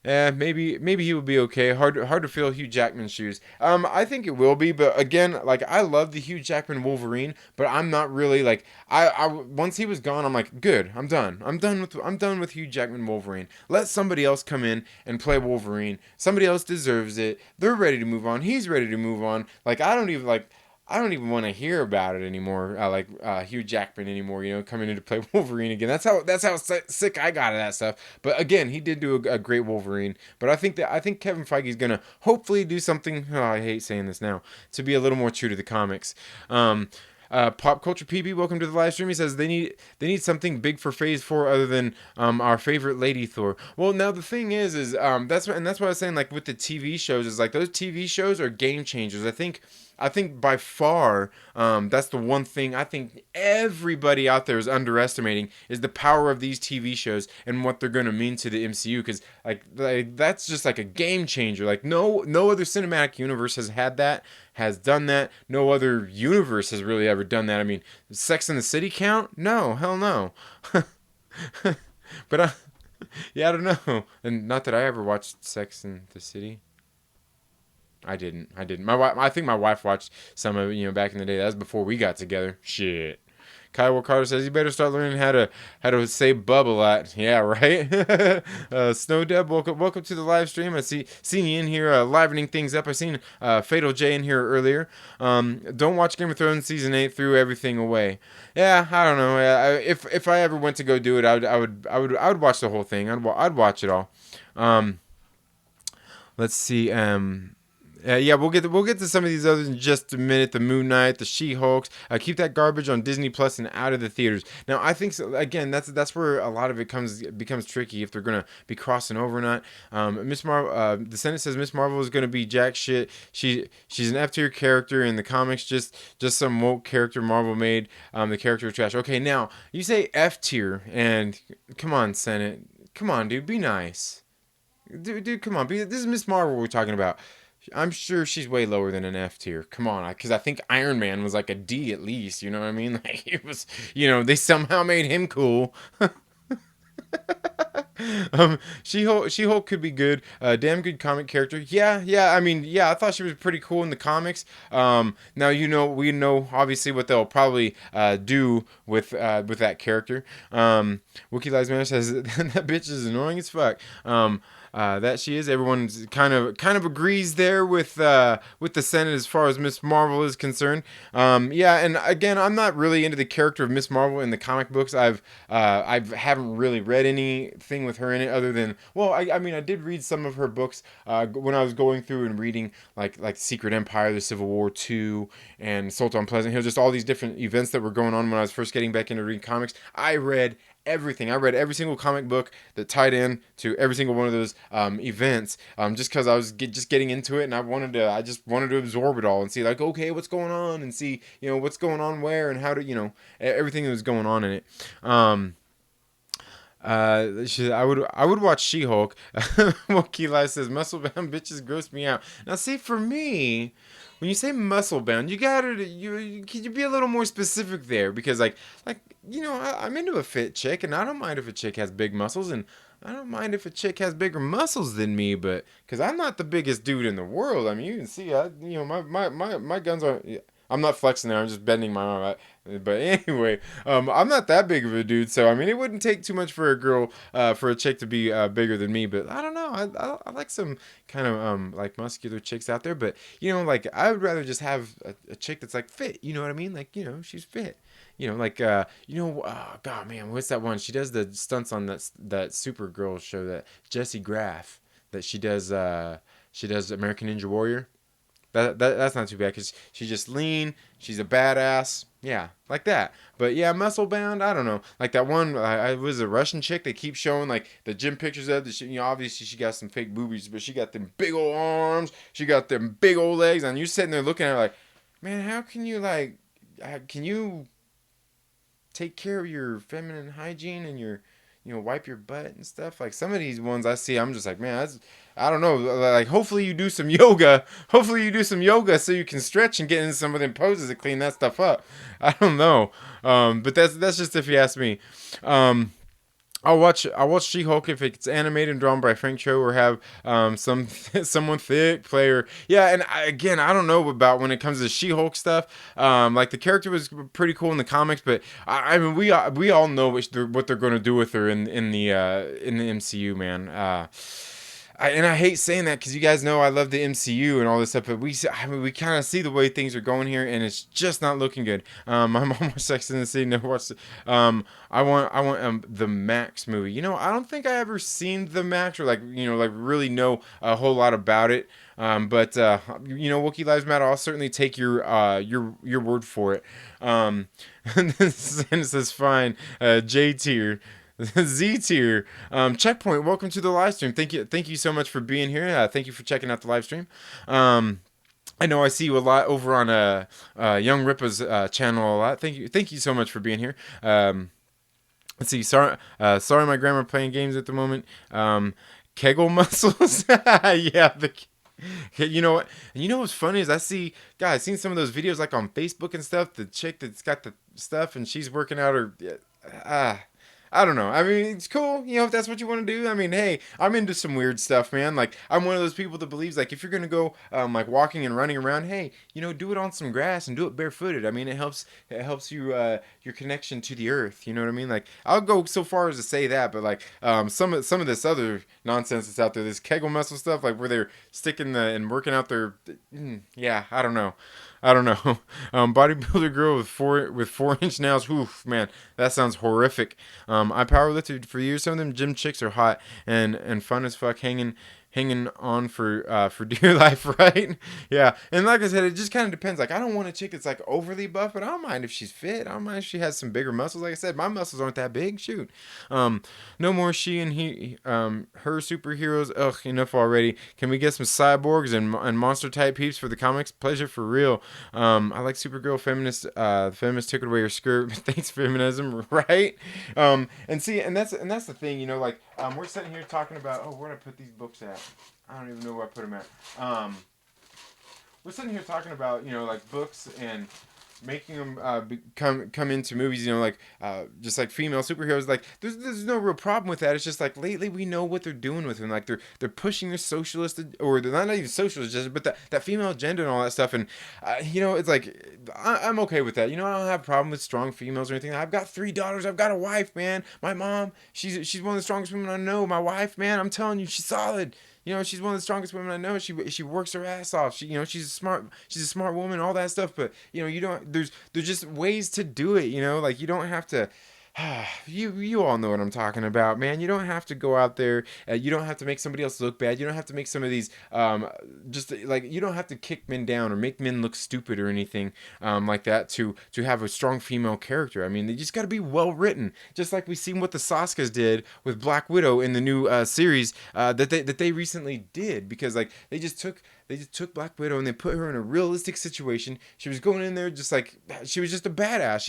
Maybe he would be okay. Hard to fill Hugh Jackman's shoes. I think it will be, but again, like I love the Hugh Jackman Wolverine, but I'm not really like I once he was gone, I'm like, good, I'm done. I'm done with Hugh Jackman Wolverine. Let somebody else come in and play Wolverine. Somebody else deserves it. They're ready to move on. He's ready to move on. Like I don't even want to hear about it anymore. Hugh Jackman anymore. Coming in to play Wolverine again. That's how sick I got of that stuff. But again, he did do a great Wolverine. But I think Kevin Feige's gonna hopefully do something. Oh, I hate saying this now, to be a little more true to the comics. Pop Culture PB, welcome to the live stream. He says they need something big for Phase 4 other than our favorite Lady Thor. Well, now the thing is that's what I was saying. Like with the TV shows, is like those TV shows are game changers. I think by far, that's the one thing I think everybody out there is underestimating, is the power of these TV shows and what they're going to mean to the MCU. Because like that's just like a game changer. Like no other cinematic universe has done that. No other universe has really ever done that. I mean, Sex and the City count? No, hell no. But yeah, I don't know. And not that I ever watched Sex and the City. I didn't. I think my wife watched some of it, back in the day. That was before we got together. Shit. Kyle Carter says you better start learning how to say bub a lot. Yeah, right. Snow Deb, welcome to the live stream. I seen you in here livening things up. I seen Fatal J in here earlier. Don't watch Game of Thrones season 8. Threw everything away. Yeah, I don't know. If I ever went to go do it, I would watch the whole thing. I'd watch it all. Let's see. Yeah, we'll get to some of these others in just a minute. The Moon Knight, the She-Hulks. Keep that garbage on Disney Plus and out of the theaters. Now, I think again, that's where a lot of it becomes tricky, if they're gonna be crossing over or not. Miss Marvel, the Senate says Miss Marvel is gonna be jack shit. She's an F-tier character in the comics, just some woke character Marvel made. The character is trash. Okay, now you say F-tier, and come on, Senate, come on, dude, be nice. Dude, come on, this is Miss Marvel we're talking about. I'm sure she's way lower than an F tier. Come on, because I think Iron Man was like a D at least. You know what I mean? Like it was, they somehow made him cool. She-Hulk could be good. Damn good comic character. Yeah. I mean, yeah, I thought she was pretty cool in the comics. Now we know obviously what they'll probably do with that character. Wookie Lies Matter says that bitch is annoying as fuck. That she is. Everyone's kind of agrees there with the Senate as far as Miss Marvel is concerned. Yeah, and again, I'm not really into the character of Miss Marvel in the comic books. I haven't really read anything with her in it other than, well, I mean I did read some of her books when I was going through and reading like Secret Empire, the Civil War II, and Assault on Pleasant Hill, just all these different events that were going on when I was first getting back into reading comics. I read everything. I read every single comic book that tied in to every single one of those events, just because I was just getting into it, and I just wanted to absorb it all and see like, okay, what's going on, and see what's going on where, and how to everything that was going on in it. I would watch She-Hulk. Well, Keli says muscle bound bitches gross me out. Now see, for me, when you say muscle bound, could you be a little more specific there? Because I'm into a fit chick, and I don't mind if a chick has big muscles, and I don't mind if a chick has bigger muscles than me, but because I'm not the biggest dude in the world. I mean, you can see, my guns are. I'm not flexing there. I'm just bending my arm. But anyway, I'm not that big of a dude, so I mean, it wouldn't take too much for a girl, for a chick to be bigger than me. But I don't know. I like some kind of like muscular chicks out there. But like I would rather just have a chick that's like fit. You know what I mean? Like she's fit. Like oh god man, what's that one? She does the stunts on that Supergirl show, that Jessie Graff, that she does American Ninja Warrior. That's not too bad because she's just lean. She's a badass. Yeah, like that. But yeah, muscle bound. I don't know. Like that one. I was a Russian chick. They keep showing like the gym pictures of. Obviously she got some fake boobies, but she got them big old arms. She got them big old legs, and you're sitting there looking at her like, man, how can you can you take care of your feminine hygiene and your wipe your butt and stuff? Like some of these ones I see, I'm just like, man, I don't know. Like hopefully you do some yoga. Hopefully you do some yoga so you can stretch and get into some of them poses to clean that stuff up. I don't know. But that's just if you ask me. I'll watch She-Hulk if it's animated and drawn by Frank Cho, or have someone thick play her. Yeah, and I don't know about when it comes to She-Hulk stuff. Like the character was pretty cool in the comics, but I mean we all know what they're going to do with her in the MCU, man. I hate saying that because you guys know I love the MCU and all this stuff, but we kind of see the way things are going here, and it's just not looking good. I'm almost Sex in the City. Never watched it. I want the Max movie. I don't think I ever seen the Max, or like really know a whole lot about it. But Wookiee Lives Matter. I'll certainly take your word for it. And it says fine. J tier. Z tier. Checkpoint, welcome to the live stream. Thank you so much for being here. Thank you for checking out the live stream. I know I see you a lot over on Young Ripa's channel a lot. Thank you so much for being here. Let's see. Sorry my grandma playing games at the moment. Kegel muscles. Yeah. You know what? And you know what's funny is I've seen some of those videos like on Facebook and stuff. The chick that's got the stuff and she's working out her. I don't know. I mean, it's cool, if that's what you want to do. I mean, hey, I'm into some weird stuff, man. Like, I'm one of those people that believes, like, if you're going to go, like, walking and running around, hey, do it on some grass and do it barefooted. I mean, it helps you, your connection to the earth. You know what I mean? Like, I'll go so far as to say that, but, like, some of this other nonsense that's out there, this Kegel muscle stuff, like, where they're sticking and working out their, yeah, I don't know. Bodybuilder girl with 4-inch nails. Oof, man, that sounds horrific. I powerlifted for years. Some of them gym chicks are hot and fun as fuck, hanging on for dear life, right? Yeah, and like I said, it just kind of depends. Like, I don't want a chick that's like overly buff, but I don't mind if she's fit. I don't mind if she has some bigger muscles. Like I said, my muscles aren't that big. Shoot, no more she and he, her superheroes. Ugh, enough already. Can we get some cyborgs and monster type peeps for the comics? Pleasure for real. I like Supergirl feminist. Feminist took away her skirt. Thanks feminism, right? And that's the thing. Like we're sitting here talking about. Oh, where'd I put these books at? I don't even know where I put them at. We're sitting here talking about, like books and making them come into movies, like just like female superheroes. Like there's no real problem with that. It's just like lately we know what they're doing with them. Like they're pushing their socialist, or they're not even socialist, but that female agenda and all that stuff. And it's like I'm okay with that. I don't have a problem with strong females or anything. I've got 3 daughters. I've got a wife, man. My mom, she's one of the strongest women I know. My wife, man, I'm telling you, she's solid. She's one of the strongest women I know. She works her ass off. She's a smart woman, all that stuff. But you don't. There's just ways to do it. Like you don't have to. You all know what I'm talking about, man. You don't have to go out there. You don't have to make somebody else look bad. You don't have to make some of these just like you don't have to kick men down or make men look stupid or anything like that to have a strong female character. I mean, they just got to be well written, just like we seen what the Saskas did with Black Widow in the new series that they recently did, because like they just took Black Widow and they put her in a realistic situation. She was going in there just like she was just a badass.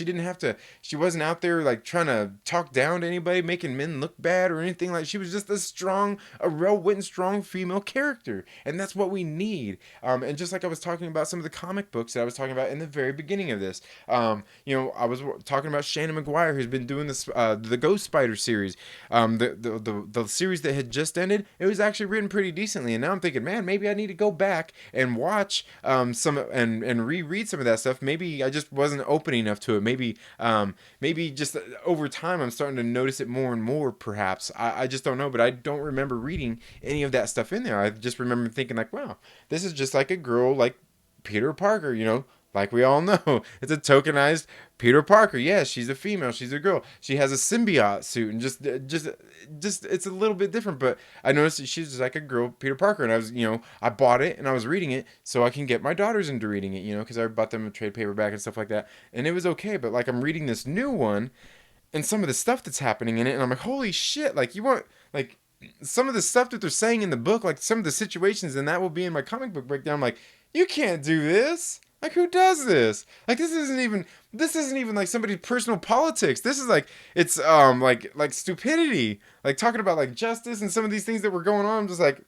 She wasn't out there like trying to talk down to anybody, making men look bad or anything. Like, she was just a well-written, strong female character, and that's what we need. And just like I was talking about some of the comic books that I was talking about in the very beginning of this, I was talking about Shannon McGuire, who's been doing this, the Ghost Spider series, the series that had just ended. It was actually written pretty decently, and now I'm thinking, man, maybe I need to go back and watch some and reread some of that stuff. Maybe I just wasn't open enough to it. Maybe just over time I'm starting to notice it more and more. Perhaps I just don't know, but I don't remember reading any of that stuff in there. I just remember thinking like, wow, this is just like a girl like Peter Parker, like we all know. It's a tokenized Peter Parker. Yeah, she's a female. She's a girl. She has a symbiote suit, and just it's a little bit different. But I noticed that she's just like a girl, Peter Parker. And I was, I bought it and I was reading it so I can get my daughters into reading it, because I bought them a trade paperback and stuff like that. And it was okay. But like I'm reading this new one, and some of the stuff that's happening in it, and I'm like, holy shit! Like some of the stuff that they're saying in the book, like some of the situations, and that will be in my comic book breakdown. I'm like, you can't do this. Like, who does this? Like, this isn't even like somebody's personal politics. This is like, it's like stupidity. Like talking about like justice and some of these things that were going on. I'm just like,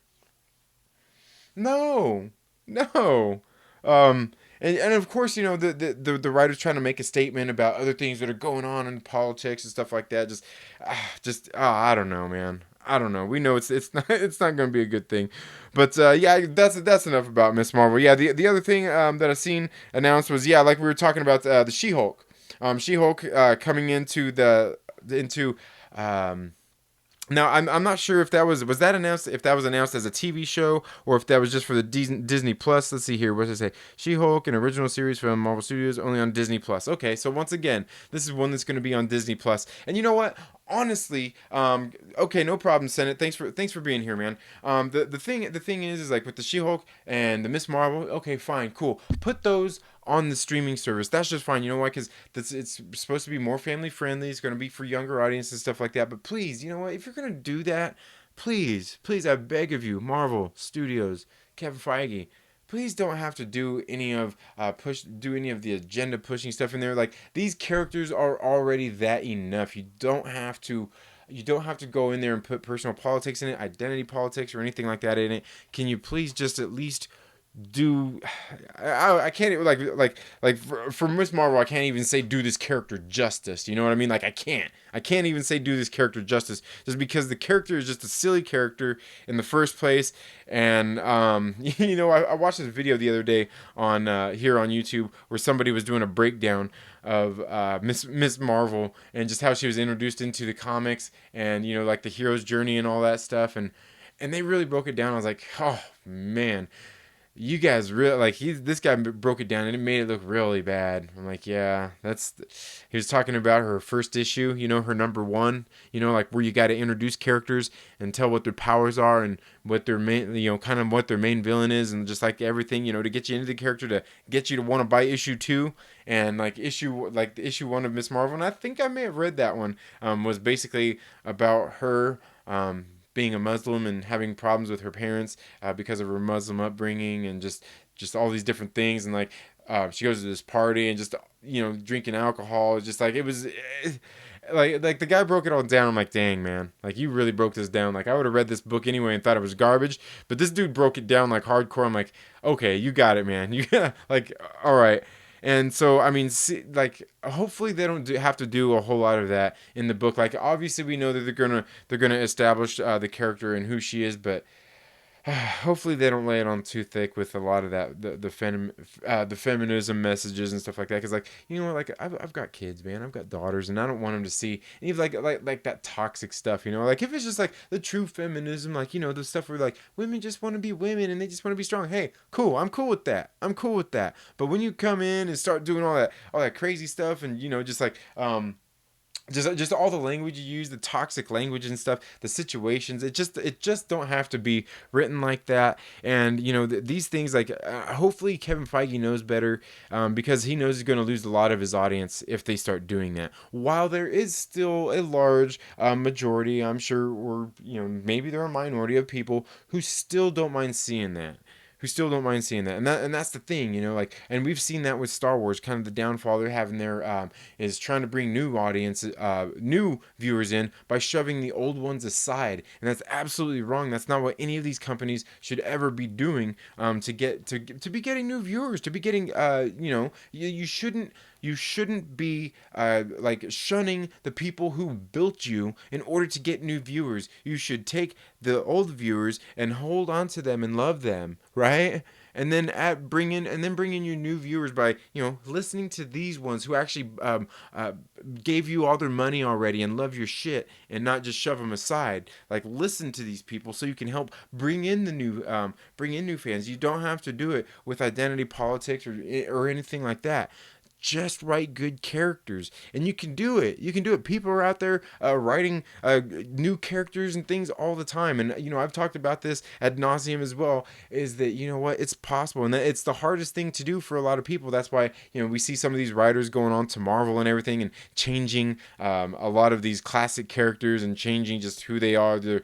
no. And of course, the writer's trying to make a statement about other things that are going on in politics and stuff like that. I don't know, man. I don't know. We know it's not going to be a good thing, but that's enough about Miss Marvel. Yeah, the other thing that I've seen announced was like we were talking about the She-Hulk, coming into. Now I'm not sure if that was that announced, if that was announced as a TV show or if that was just for the Disney Plus. Let's see here. What does it say? She-Hulk, an original series from Marvel Studios, only on Disney Plus. Okay, so once again, this is one that's going to be on Disney Plus. And you know what? Honestly, okay, no problem, Senate. Thanks for being here, man. The thing is like with the She-Hulk and the Miss Marvel. Okay, fine, cool. Put those on the streaming service. That's just fine. You know why? Because it's supposed to be more family friendly. It's going to be for younger audiences and stuff like that. But please, you know what? If you're going to do that, please, I beg of you, Marvel Studios, Kevin Feige, please don't have to do any of the agenda pushing stuff in there. Like, these characters are already that enough. You don't have to go in there and put personal politics in it, identity politics or anything like that in it. Can you please just at least do I can't like for Miss Marvel, I can't even say do this character justice. You know what I mean? Like I can't even say do this character justice just because the character is just a silly character in the first place. And I watched this video the other day on here on YouTube where somebody was doing a breakdown of Miss Marvel and just how she was introduced into the comics and like the hero's journey and all that stuff, and they really broke it down. I was like, oh man, you guys really this guy broke it down and it made it look really bad. I'm like, yeah, he was talking about her first issue, her number one, like where you got to introduce characters and tell what their powers are and what their main, kind of what their main villain is, and just like everything, to get you into the character, to get you to want to buy issue 2 and the issue 1 of Miss Marvel. And I think I may have read that one, was basically about her, being a Muslim and having problems with her parents because of her Muslim upbringing and just all these different things. And she goes to this party and just, drinking alcohol. Just like, it was like the guy broke it all down. I'm like, dang, man, like you really broke this down. Like I would have read this book anyway and thought it was garbage, but this dude broke it down like hardcore. I'm like, okay, you got it, man. You got all right. And so, I mean, hopefully they don't have to do a whole lot of that in the book. Like, obviously we know that they're gonna establish the character and who she is, but hopefully they don't lay it on too thick with a lot of that the feminism messages and stuff like that. Because I've got kids, man. I've got daughters, and I don't want them to see any of like that toxic stuff. Like if it's just like the true feminism, the stuff where women just want to be women and they just want to be strong. Hey, cool. I'm cool with that. But when you come in and start doing all that crazy stuff and just all the language you use, the toxic language and stuff, the situations, it just don't have to be written like that. And these things, hopefully Kevin Feige knows better, because he knows he's going to lose a lot of his audience if they start doing that. While there is still a large majority, I'm sure, or maybe there are a minority of people who still don't mind seeing that. who still don't mind seeing that. And that's the thing, you know, like, and we've seen that with Star Wars. Kind of the downfall they're having there is trying to bring new audiences, new viewers in by shoving the old ones aside, and that's absolutely wrong. That's not what any of these companies should ever be doing. To be getting new viewers, to be getting you know, you shouldn't be like shunning the people who built you in order to get new viewers. You should take the old viewers and hold on to them and love them, right? And then bring in your new viewers by, you know, listening to these ones who actually gave you all their money already and love your shit, and not just shove them aside. Like, listen to these people so you can help bring in new fans. You don't have to do it with identity politics or anything like that. Just write good characters, and you can do it. People are out there writing new characters and things all the time, and you know, I've talked about this ad nauseum as well, is that, you know what, it's possible, and that it's the hardest thing to do for a lot of people. That's why, you know, we see some of these writers going on to Marvel and everything and changing a lot of these classic characters and changing just who they are, their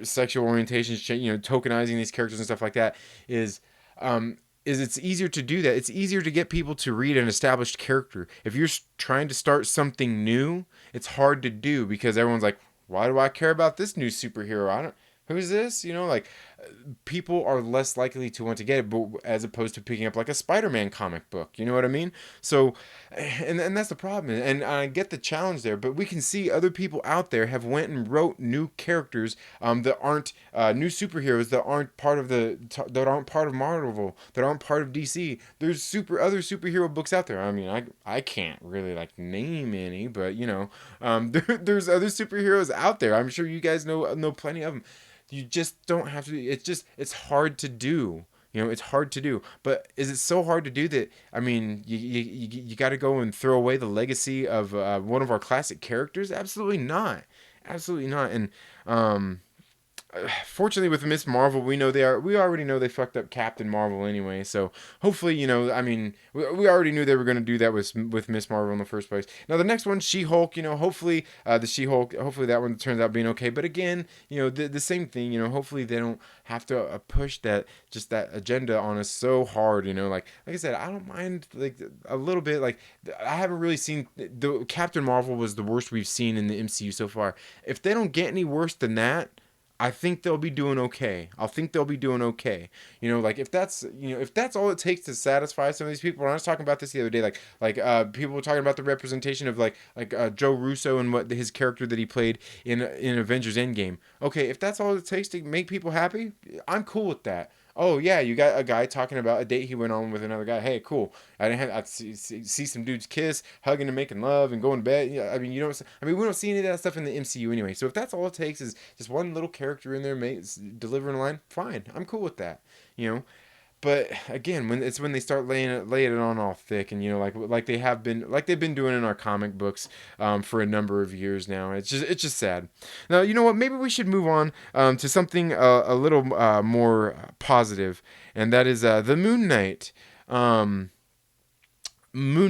sexual orientations, you know, tokenizing these characters and stuff like that, is it's easier to do that. It's easier to get people to read an established character. If you're trying to start something new, it's hard to do because everyone's like, why do I care about this new superhero? Who's this? You know, like, people are less likely to want to get it, but as opposed to picking up like a Spider-Man comic book, you know what I mean? So, and that's the problem. And I get the challenge there, but we can see other people out there have went and wrote new characters that aren't new superheroes, that aren't part of Marvel, that aren't part of DC. There's other superhero books out there. I mean, I can't really like name any, but you know, there's other superheroes out there. I'm sure you guys know plenty of them. You just don't have to. It's hard to do. You know, it's hard to do. But is it so hard to do that, I mean, you got to go and throw away the legacy of one of our classic characters? Absolutely not. Absolutely not. And fortunately with Miss Marvel, we already know they fucked up Captain Marvel anyway, so hopefully, you know, I mean, we already knew they were going to do that with Miss Marvel in the first place. Now the next one, She-Hulk, you know, hopefully hopefully that one turns out being okay, but again, you know, the same thing, you know, hopefully they don't have to push that agenda on us so hard, you know, like I said, I don't mind like a little bit, like I haven't really seen, the Captain Marvel was the worst we've seen in the MCU so far. If they don't get any worse than that, I think they'll be doing okay. You know, like if that's all it takes to satisfy some of these people. And I was talking about this the other day, like people were talking about the representation of like Joe Russo and what his character that he played in Avengers Endgame. Okay, if that's all it takes to make people happy, I'm cool with that. Oh yeah, you got a guy talking about a date he went on with another guy. Hey, cool. I'd see some dudes kiss, hugging and making love, and going to bed. Yeah, I mean, we don't see any of that stuff in the MCU anyway. So if that's all it takes is just one little character in there delivering a line, fine. I'm cool with that. You know. But again, when they start laying it on all thick, and you know, like they've been doing in our comic books for a number of years now, it's just sad. Now, you know what? Maybe we should move on to something a little more positive, and that is the Moon Knight. Moon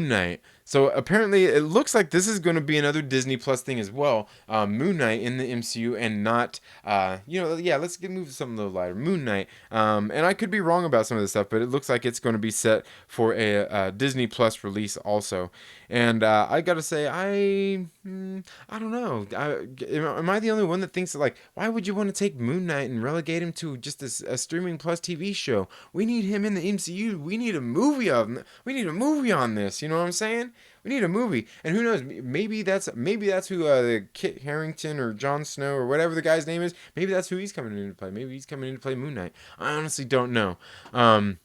Knight. So apparently it looks like this is going to be another Disney Plus thing as well. Moon Knight in the MCU, and not, let's move to something a little lighter. Moon Knight. And I could be wrong about some of this stuff, but it looks like it's going to be set for a Disney Plus release also. And I got to say, I don't know. Am I the only one that thinks that, like, why would you want to take Moon Knight and relegate him to just a streaming plus TV show? We need him in the MCU. We need a movie on this. You know what I'm saying? We need a movie, and who knows? Maybe that's who Kit Harington or Jon Snow or whatever the guy's name is. Maybe that's who he's coming in to play. Maybe he's coming in to play Moon Knight. I honestly don't know. But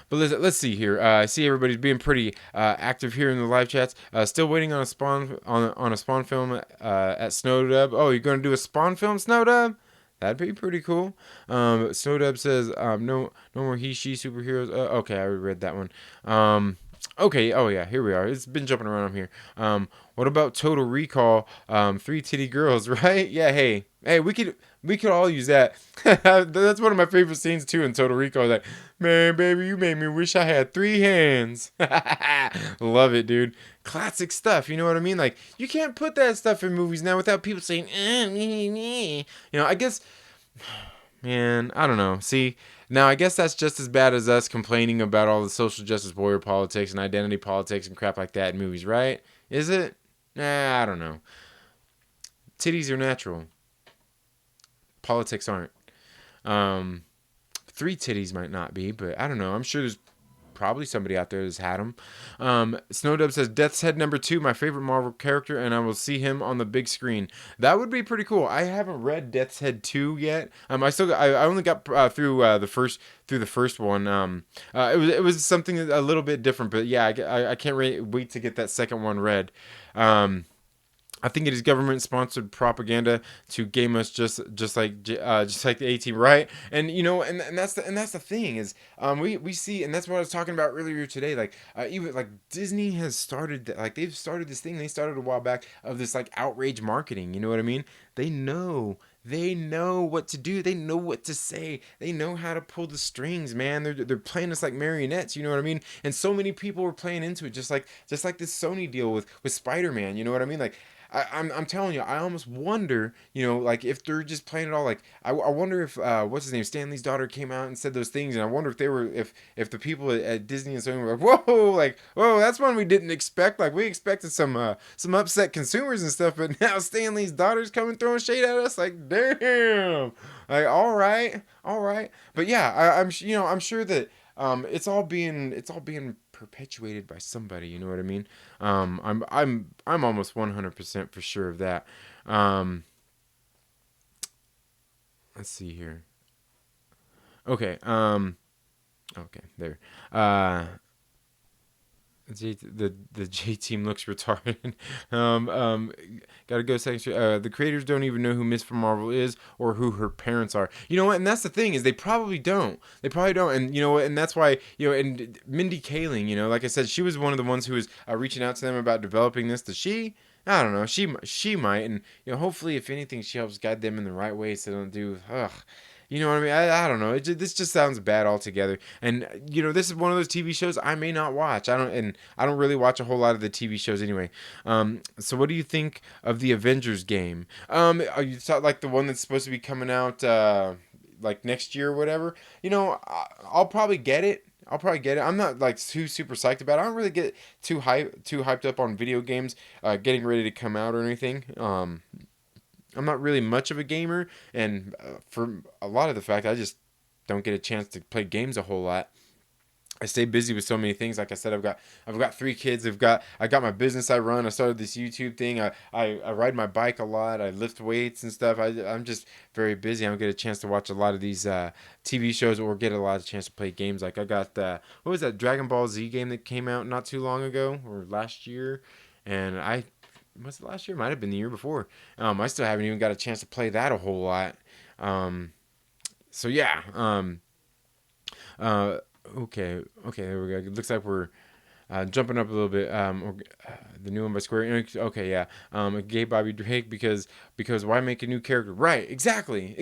let's see here. I see everybody's being pretty active here in the live chats. Still waiting on a Spawn film at Snowdub. Oh, you're gonna do a Spawn film, Snowdub? That'd be pretty cool. Snowdub says no more he/she superheroes. Okay, I already read that one. Okay, oh yeah, here we are. It's been jumping around here. What about Total Recall? 3 titty girls, right? Yeah, hey, we could all use that. That's one of my favorite scenes too in Total Recall. Like, man, baby, you made me wish I had 3 hands. Love it, dude. Classic stuff. You know what I mean? Like, you can't put that stuff in movies now without people saying, you know. I guess, And I don't know. See, now I guess that's just as bad as us complaining about all the social justice warrior politics and identity politics and crap like that in movies, right? Is it? Nah, I don't know. Titties are natural. Politics aren't. Um, 3 titties might not be, but I don't know. I'm sure there's probably somebody out there that's had them. Snowdub says Death's Head #2, my favorite Marvel character, and I will see him on the big screen. That would be pretty cool. I haven't read Death's Head 2 yet. I only got through the first one. It was something a little bit different, but yeah, I can't wait to get that second one read. I think it is government-sponsored propaganda to game us just like the A-Team, right? And and that's the thing is we see, and that's what I was talking about earlier today. Like even like Disney has started they've started this thing they started a while back of this like outrage marketing. You know what I mean? They know what to do. They know what to say. They know how to pull the strings, man. They're playing us like marionettes. You know what I mean? And so many people were playing into it, just like this Sony deal with Spider-Man. You know what I mean? Like. I'm telling you, I almost wonder, like if they're just playing it all. Like I wonder if what's his name, Stan Lee's daughter came out and said those things, and I wonder if they were if the people at Disney and Sony were like, whoa, that's one we didn't expect. Like we expected some upset consumers and stuff, but now Stan Lee's daughter's coming throwing shade at us. Like damn, like all right, but yeah, I'm sure that it's all being perpetuated by somebody. You know what I mean? I'm almost 100% for sure of that. Let's see here. Okay. Okay. There. The J team looks retarded. Gotta go second. The creators don't even know who Miss from Marvel is or who her parents are. You know what? And that's the thing is they probably don't. And and that's why and Mindy Kaling, like I said, she was one of the ones who was reaching out to them about developing this. Does she? I don't know. She might, and hopefully, if anything, she helps guide them in the right way so they don't do. You know what I mean? I don't know. This just sounds bad altogether. And this is one of those TV shows I may not watch. I don't really watch a whole lot of the TV shows anyway. So what do you think of the Avengers game? Are you like the one that's supposed to be coming out like next year or whatever? I'll probably get it. I'm not like too super psyched about it. I don't really get too hyped up on video games getting ready to come out or anything. I'm not really much of a gamer, and for a lot of the fact, I just don't get a chance to play games a whole lot. I stay busy with so many things. Like I said, I've got 3 kids. I got my business I run. I started this YouTube thing. I ride my bike a lot. I lift weights and stuff. I'm just very busy. I don't get a chance to watch a lot of these TV shows or get a lot of chance to play games. Like I got what was that Dragon Ball Z game that came out not too long ago or last year, and was it last year? Might have been the year before. I still haven't even got a chance to play that a whole lot. So yeah. Okay, there we go. It looks like we're jumping up a little bit. The new one by Square Enix. Okay, yeah. Gay Bobby Drake because why make a new character? Right, exactly.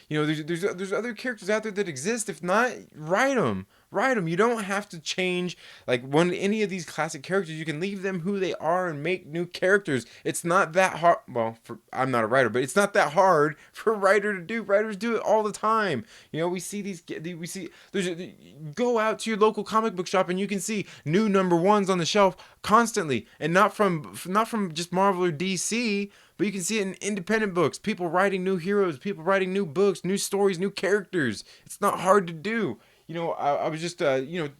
There's other characters out there that exist. If not, write them. You don't have to change like any of these classic characters. You can leave them who they are and make new characters. It's not that hard. Well, I'm not a writer, but it's not that hard for a writer to do. Writers do it all the time. We see go out to your local comic book shop and you can see new #1s on the shelf constantly, and not from just Marvel or DC. But you can see it in independent books. People writing new heroes, people writing new books, new stories, new characters. It's not hard to do. I was just,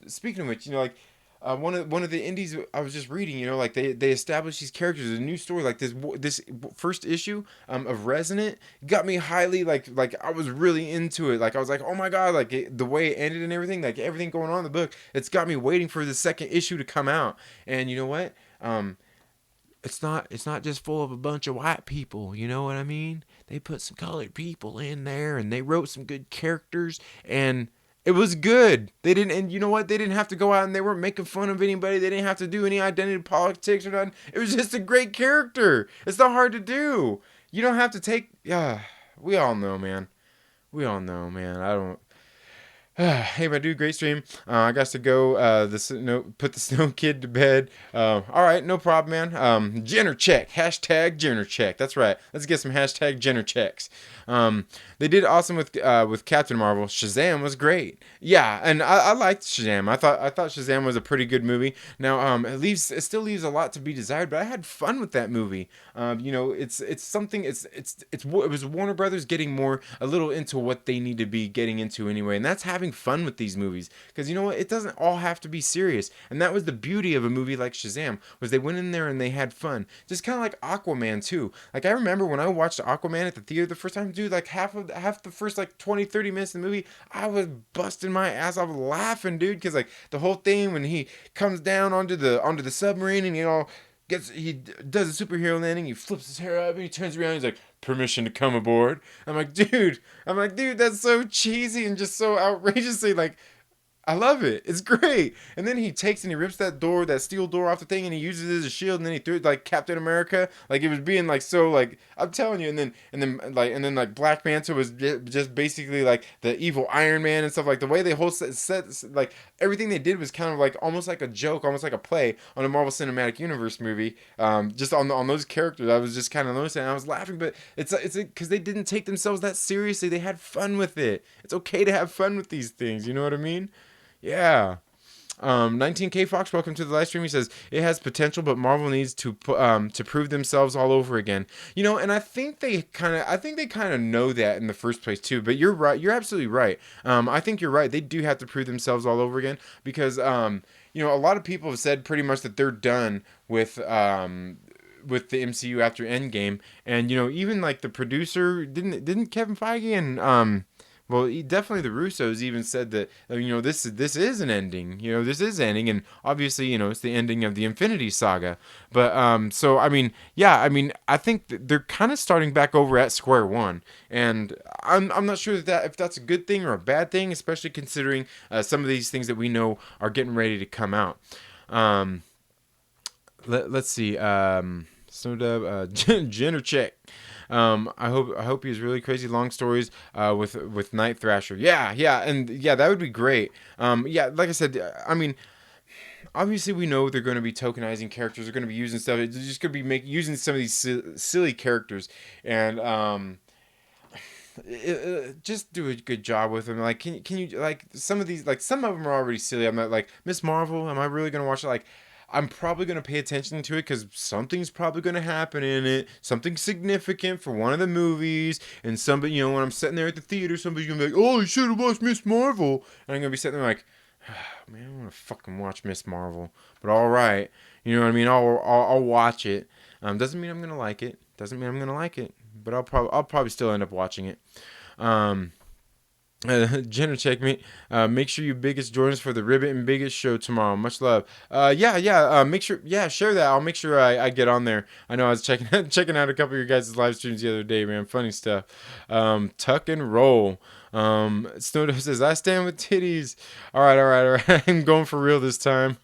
speaking of which, one of the indies I was just reading, like they established these characters, a new story, like this first issue of Resonant got me highly, like I was really into it. Like I was like, oh my God, like the way it ended and everything, like everything going on in the book, it's got me waiting for the second issue to come out. And you know what? It's not just full of a bunch of white people, you know what I mean? They put some colored people in there and they wrote some good characters and it was good. They didn't, and you know what? They didn't have to go out and they weren't making fun of anybody. They didn't have to do any identity politics or nothing. It was just a great character. It's not hard to do. You don't have to take, we all know, man. I don't, Hey, my dude, great stream. I got to go. Put the snow kid to bed. All right, no problem, man. Jenner check. Hashtag Jenner check. That's right. Let's get some hashtag Jenner checks. They did awesome with Captain Marvel. Shazam was great. Yeah, and I liked Shazam. I thought Shazam was a pretty good movie. Now, it still leaves a lot to be desired, but I had fun with that movie. It's something. It was Warner Brothers getting more a little into what they need to be getting into anyway, and that's having fun with these movies, because you know what, it doesn't all have to be serious, and that was the beauty of a movie like Shazam, was they went in there and they had fun, just kind of like Aquaman too. Like, I remember when I watched Aquaman at the theater the first time, dude, like half the first like 20-30 minutes of the movie, I was busting my ass off laughing, dude, because like the whole thing when he comes down onto the submarine and he does a superhero landing, he flips his hair up and he turns around, he's like, permission to come aboard. I'm like, dude, that's so cheesy and just so outrageously, like, I love it. It's great. And then he takes and he rips that steel door off the thing, and he uses it as a shield, and then he threw it like Captain America. Like, it was being like so, like, I'm telling you. And then Black Manta was just basically like the evil Iron Man and stuff. Like, the way they whole set like everything they did was kind of like almost like a joke, almost like a play on a Marvel Cinematic Universe movie. Just on those characters, I was just kind of noticing, and I was laughing. But it's because they didn't take themselves that seriously. They had fun with it. It's okay to have fun with these things. You know what I mean? Yeah. 19K Fox, welcome to the live stream. He says it has potential, but Marvel needs to prove themselves all over again. And I think they kind of know that in the first place too. But you're right. You're absolutely right. I think you're right. They do have to prove themselves all over again, because a lot of people have said pretty much that they're done with the MCU after Endgame, and even like the producer didn't Kevin Feige and well, definitely the Russos even said that this is an ending. This is ending, and obviously it's the ending of the Infinity Saga. But so I mean, yeah, I think that they're kind of starting back over at square one, and I'm not sure if that's a good thing or a bad thing, especially considering some of these things that we know are getting ready to come out. Let's see. Jenner check. I hope he's really crazy long stories with Night Thrasher. Yeah, that would be great. Yeah, like I said, obviously we know they're going to be tokenizing characters. They're going to be using stuff. They're just going to be using some of these silly characters, and just do a good job with them. Like, can you, like, some of these, like, some of them are already silly. I'm not like Miss Marvel. Am I really going to watch it? Like, I'm probably going to pay attention to it because something's probably going to happen in it. Something significant for one of the movies. And somebody, when I'm sitting there at the theater, somebody's going to be like, oh, you should have watched Miss Marvel. And I'm going to be sitting there like, oh, man, I want to fucking watch Miss Marvel. But all right. You know what I mean? I'll watch it. Doesn't mean I'm going to like it. But I'll probably still end up watching it. Jenner check me. Make sure you biggest join us for the Ribbit and Biggest show tomorrow. Much love. Make sure, share that. I'll make sure I get on there. I know I was checking out a couple of your guys' live streams the other day, man. Funny stuff. Tuck and roll. Snowdo says, I stand with titties. All right. I'm going for real this time.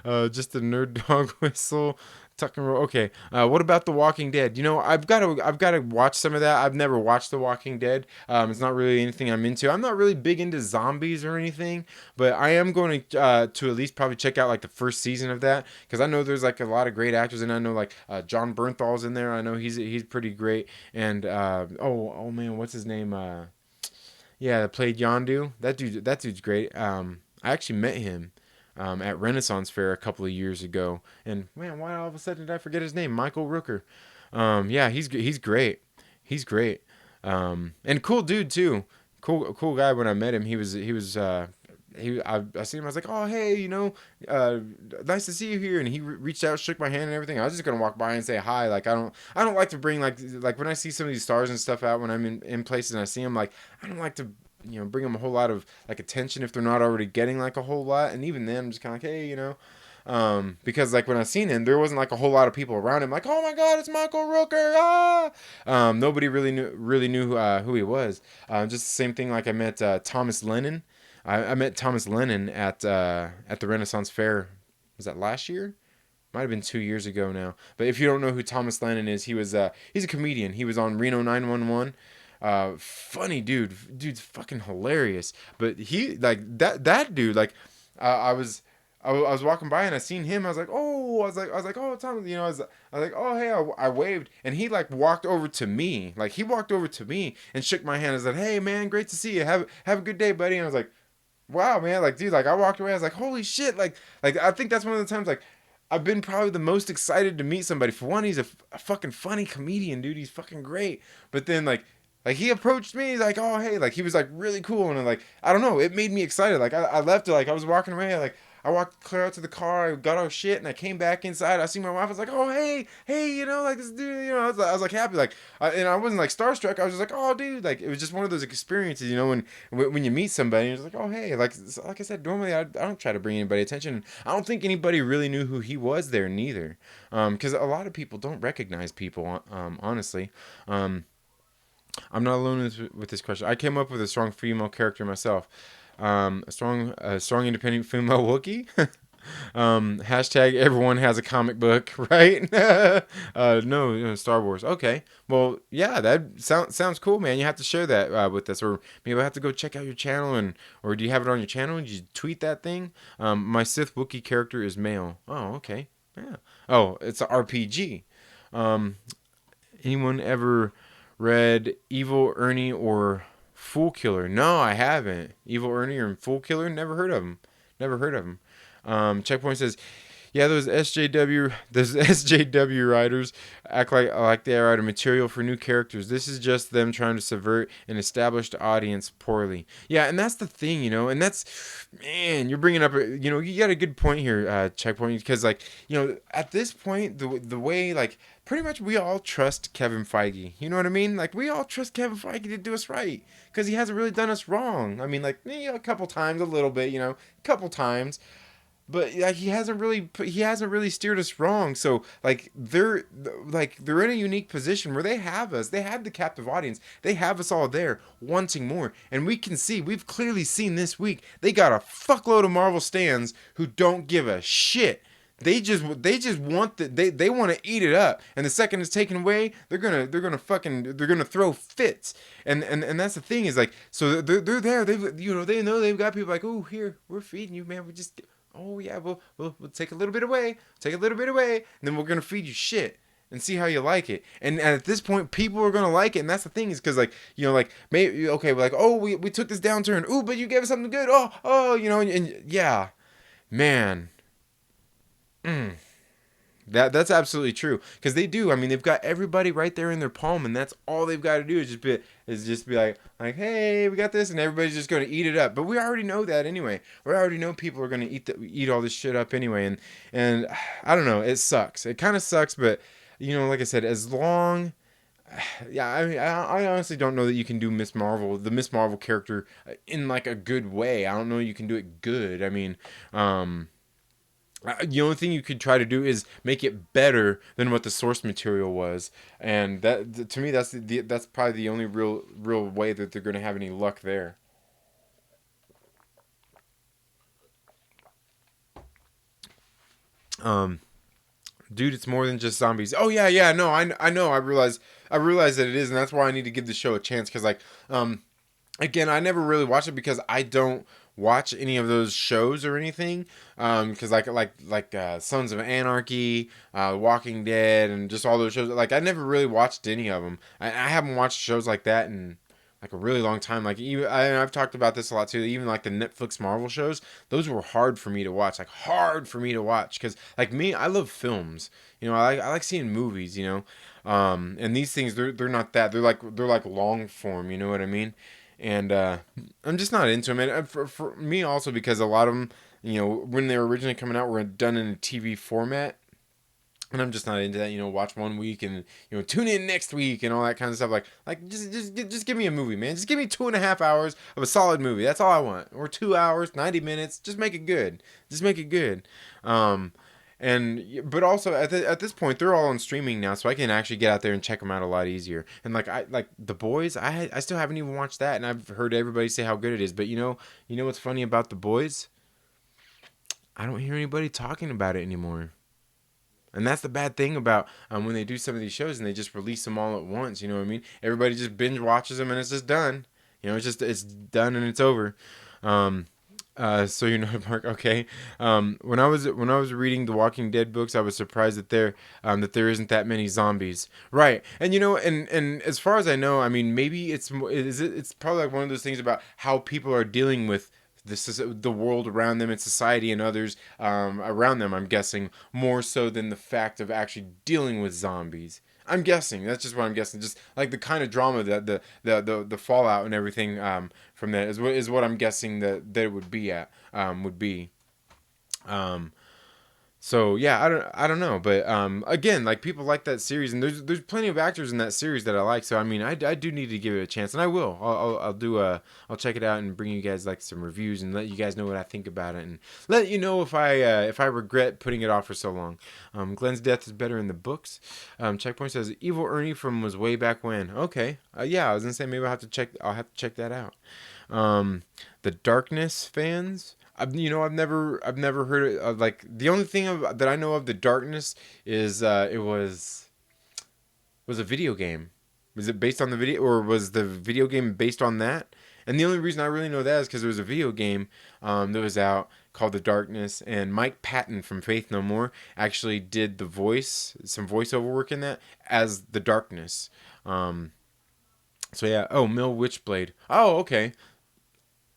Just a nerd dog whistle. Tuck and roll. Okay. What about The Walking Dead? I've got to watch some of that. I've never watched The Walking Dead. It's not really anything I'm into. I'm not really big into zombies or anything, but I am going to at least probably check out like the first season of that, because I know there's like a lot of great actors, and I know like John Bernthal's in there. I know he's pretty great. And oh man, what's his name? That played Yondu. That dude's great. I actually met him at Renaissance Fair a couple of years ago, and man, why all of a sudden did I forget his name? Michael Rooker. He's great. He's great. And cool dude too. Cool guy. When I met him, I seen him. I was like, oh hey, nice to see you here. And he reached out, shook my hand and everything. I was just gonna walk by and say hi. Like, I don't like to bring like when I see some of these stars and stuff out when I'm in places and I see them, like, I don't like to bring them a whole lot of like attention if they're not already getting like a whole lot. And even then, I'm just kind of like, hey, because like when I seen him, there wasn't like a whole lot of people around him. Like, oh my God, it's Michael Rooker! Nobody really knew who he was. Just the same thing. Like I met Thomas Lennon. I met Thomas Lennon at the Renaissance Fair. Was that last year? Might have been 2 years ago now. But if you don't know who Thomas Lennon is, he's a comedian. He was on Reno 911. Funny dude. Dude's fucking hilarious. But he like that dude like I was. I was walking by and I seen him. I was like, oh, oh, Tom, I was like, oh, hey, I waved, and he like walked over to me, and shook my hand. I said, hey, man, great to see you. Have a good day, buddy. And I was like, wow, man, like, dude, like, I walked away. I was like, holy shit, like I think that's one of the times like I've been probably the most excited to meet somebody. For one, he's a fucking funny comedian, dude. He's fucking great. But then like he approached me, he's like, oh hey, like he was like really cool, and like I don't know, it made me excited. Like I left it, like I was walking away, like I walked clear out to the car, I got our shit, and I came back inside. I see my wife. I was like, "Oh, hey, like this dude." I was like happy, like, and I wasn't like starstruck. I was just like, "Oh, dude!" Like it was just one of those experiences, when you meet somebody, you're just like, "Oh, hey!" Like I said, normally I don't try to bring anybody attention. I don't think anybody really knew who he was there, neither, because a lot of people don't recognize people, honestly. I'm not alone with this question. I came up with a strong female character myself. A strong independent female Wookiee. Hashtag everyone has a comic book, right? No, Star Wars. Okay. Well, yeah, that sounds cool, man. You have to share that with us, or maybe I have to go check out your channel, or do you have it on your channel and you tweet that thing? My Sith Wookiee character is male. Oh, okay. Yeah. Oh, it's a RPG. Anyone ever read Evil Ernie or Fool Killer? No, I haven't. Evil Ernie or Fool Killer? Never heard of them. Never heard of them. Checkpoint says, yeah, those SJW writers act like they are out of material for new characters. This is just them trying to subvert an established audience poorly. Yeah, and that's the thing, and that's, man, you're bringing up, you got a good point here, Checkpoint, because like, at this point, the way like pretty much we all trust Kevin Feige. You know what I mean? Like we all trust Kevin Feige to do us right because he hasn't really done us wrong. I mean, like a couple times, a little bit, a couple times. But like he hasn't really steered us wrong. So like they're in a unique position where they have us. They have the captive audience. They have us all there wanting more. And we've clearly seen this week they got a fuckload of Marvel stans who don't give a shit. They just want they want to eat it up. And the second it's taken away, they're gonna throw fits. And that's the thing is like, so they're there. They know they've got people like, oh, here, we're feeding you, man. We just, oh yeah, we'll take a little bit away, and then we're gonna feed you shit and see how you like it. And at this point, people are gonna like it, and that's the thing is because like like maybe okay, we're like, oh, we took this downturn, ooh, but you gave us something good, oh, and yeah, man. That's absolutely true because they do. I mean, they've got everybody right there in their palm, and that's all they've got to do is just be like, hey, we got this, and everybody's just going to eat it up. But we already know that anyway. We already know people are going to eat all this shit up anyway, and I don't know. It sucks. It kind of sucks, but like I said, as long. Yeah, I mean, I honestly don't know that you can do the Miss Marvel character in like a good way. I don't know you can do it good. I mean, the only thing you could try to do is make it better than what the source material was, and that to me that's probably the only real way that they're going to have any luck there. Dude, it's more than just zombies. Oh yeah, no, I know, I realize that it is, and that's why I need to give the show a chance because like again, I never really watched it because I don't watch any of those shows or anything because like Sons of Anarchy, Walking Dead, and just all those shows, like I never really watched any of them. I haven't watched shows like that in like a really long time. Like even I've talked about this a lot too, even like the Netflix Marvel shows, those were hard for me to watch, because like me, I love films, I like seeing movies, and these things they're not that, they're like long form, you know what I mean? And I'm just not into them. And for me also because a lot of them, when they were originally coming out, were done in a TV format. And I'm just not into that, watch one week and, tune in next week and all that kind of stuff. Like just give me a movie, man. Just give me 2.5 hours of a solid movie. That's all I want. Or 2 hours, 90 minutes. Just make it good. But also at this point they're all on streaming now, so I can actually get out there and check them out a lot easier. And like The Boys, I still haven't even watched that, and I've heard everybody say how good it is. But you know what's funny about The Boys? I don't hear anybody talking about it anymore. And that's the bad thing about when they do some of these shows and they just release them all at once. You know what I mean? Everybody just binge watches them and it's just done. You know, it's done and it's over. Um, so you know, Mark. Okay. When I was reading the Walking Dead books, I was surprised that there isn't that many zombies. Right. And you know, and as far as I know, I mean, maybe it's probably like one of those things about how people are dealing with this is the world around them and society and others around them. I'm guessing more so than the fact of actually dealing with zombies. I'm guessing. That's just what I'm guessing. Just like the kind of drama that the fallout and everything from that is what I'm guessing that it would be at would be. Um, so yeah, I don't know, but again, like people like that series, and there's plenty of actors in that series that I like. So I mean, I do need to give it a chance, and I will. I'll check it out and bring you guys like some reviews and let you guys know what I think about it, and let you know if I regret putting it off for so long. Glenn's death is better in the books. Checkpoint says Evil Ernie from was way back when. Okay, yeah, I was gonna say maybe I'll have to check that out. The Darkness fans. I've never heard of, like, the only thing that I know of the Darkness is it was a video game. Was it based on the video, or was the video game based on that? And the only reason I really know that is because there was a video game that was out called The Darkness, and Mike Patton from Faith No More actually did some voiceover work in that as The Darkness. So yeah. Oh, Mill Witchblade. Oh, okay.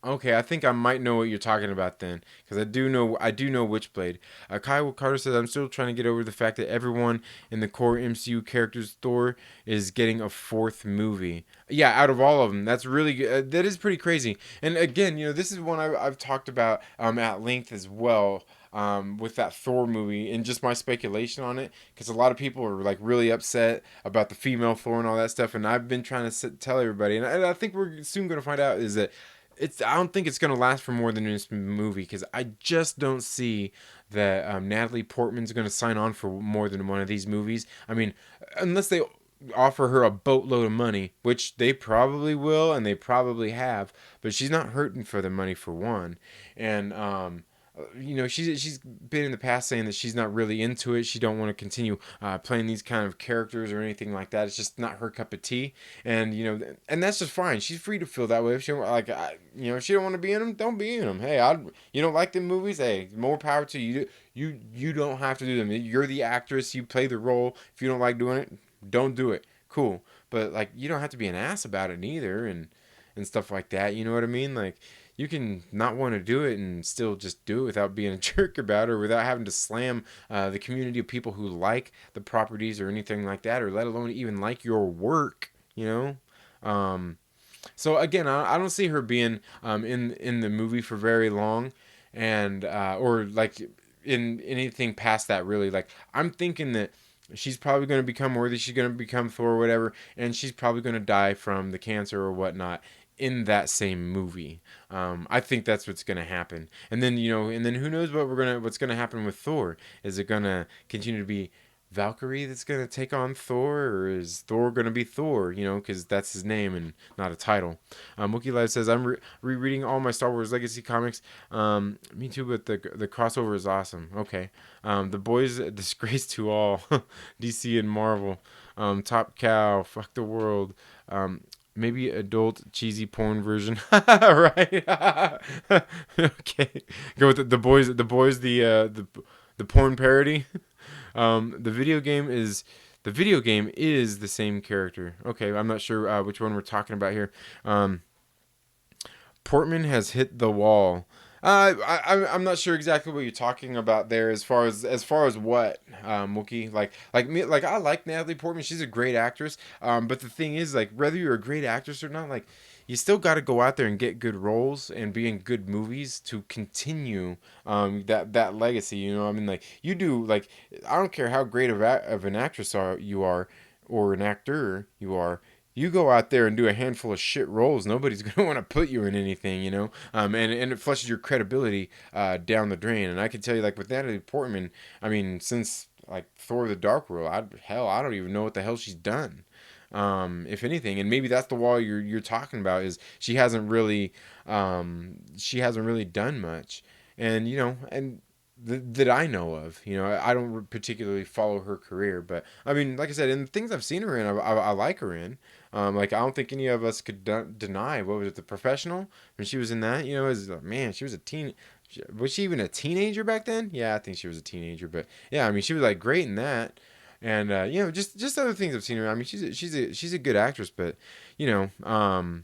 Okay, I think I might know what you're talking about then, because I do know Witchblade. Kyle Carter says I'm still trying to get over the fact that everyone in the core MCU characters Thor is getting a fourth movie. Yeah, out of all of them, that's really good. That is pretty crazy. And again, this is one I've talked about at length as well. With that Thor movie and just my speculation on it, because a lot of people are like really upset about the female Thor and all that stuff, and I've been trying to tell everybody, and I think we're soon going to find out is that I don't think it's gonna last for more than this movie, because I just don't see that Natalie Portman's gonna sign on for more than one of these movies. I mean, unless they offer her a boatload of money, which they probably will and they probably have, but she's not hurting for the money for one, and she's been in the past saying that she's not really into it. She don't want to continue playing these kind of characters or anything like that. It's just not her cup of tea, and and that's just fine. She's free to feel that way. If she don't, if she don't want to be in them, don't be in them. Hey, you don't like the movies? Hey, more power to you. You don't have to do them. You're the actress. You play the role. If you don't like doing it, don't do it. Cool, but like you don't have to be an ass about it either, and stuff like that. You know what I mean? Like, you can not want to do it and still just do it without being a jerk about it, or without having to slam the community of people who like the properties or anything like that, or let alone even like your work. So again, I don't see her being in the movie for very long, and or like in anything past that, really. Like, I'm thinking that she's probably going to become worthy. She's going to become Thor or whatever, and she's probably going to die from the cancer or whatnot in that same movie. I think that's what's going to happen. And then, who knows what's going to happen with Thor? Is it going to continue to be Valkyrie that's going to take on Thor, or is Thor going to be Thor? Because that's his name and not a title. Wookie Live says, I'm rereading all my Star Wars Legacy comics. Me too, but the crossover is awesome. Okay. The Boys, a disgrace to all. DC and Marvel. Top Cow, fuck the world. Maybe adult cheesy porn version, right? Okay, go with the boys. The porn parody. The video game is the same character. Okay, I'm not sure which one we're talking about here. Portman has hit the wall. I'm not sure exactly what you're talking about there, as far as what, Wookie. Like me, like, I like Natalie Portman. She's a great actress. But the thing is, like, whether you're a great actress or not, like, you still got to go out there and get good roles and be in good movies to continue that legacy. I mean, like, you do, like, I don't care how great of an actress you are, or an actor you are. You go out there and do a handful of shit roles, nobody's going to want to put you in anything, and it flushes your credibility down the drain. And I can tell you, like, with Natalie Portman, I mean, since, like, Thor the Dark World, I don't even know what the hell she's done. If anything, and maybe that's the wall you're talking about, is she hasn't really done much. And, and that I know of. You know, I don't particularly follow her career, but I mean, like I said, in the things I've seen her in, I like her in. Like I don't think any of us could deny what was it, The Professional, when she was in that. You know, as man, she was a teen. Was she even a teenager back then? Yeah, I think she was a teenager, but yeah, I mean, she was like great in that. And you know, just other things I've seen her. I mean, she's a good actress, but you know,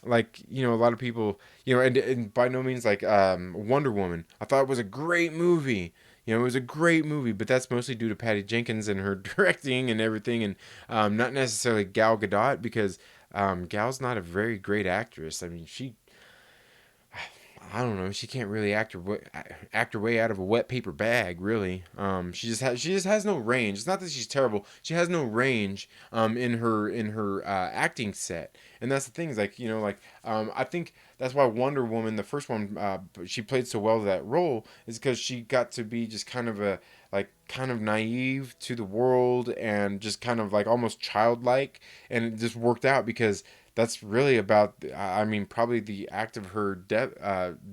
like you know a lot of people you know and by no means like Wonder Woman I thought it was a great movie. You know, it was a great movie, but that's mostly due to Patty Jenkins and her directing and everything, and not necessarily Gal Gadot, because Gal's not a very great actress. I mean, I don't know. She can't really act her way out of a wet paper bag, really. She just has no range. It's not that she's terrible. She has no range in her acting set, and that's the thing. Is like you know like I think that's why Wonder Woman, the first one, she played so well that role, is because she got to be just kind of a like kind of naive to the world and just kind of like almost childlike, and it just worked out because that's really about I mean probably the act of her depth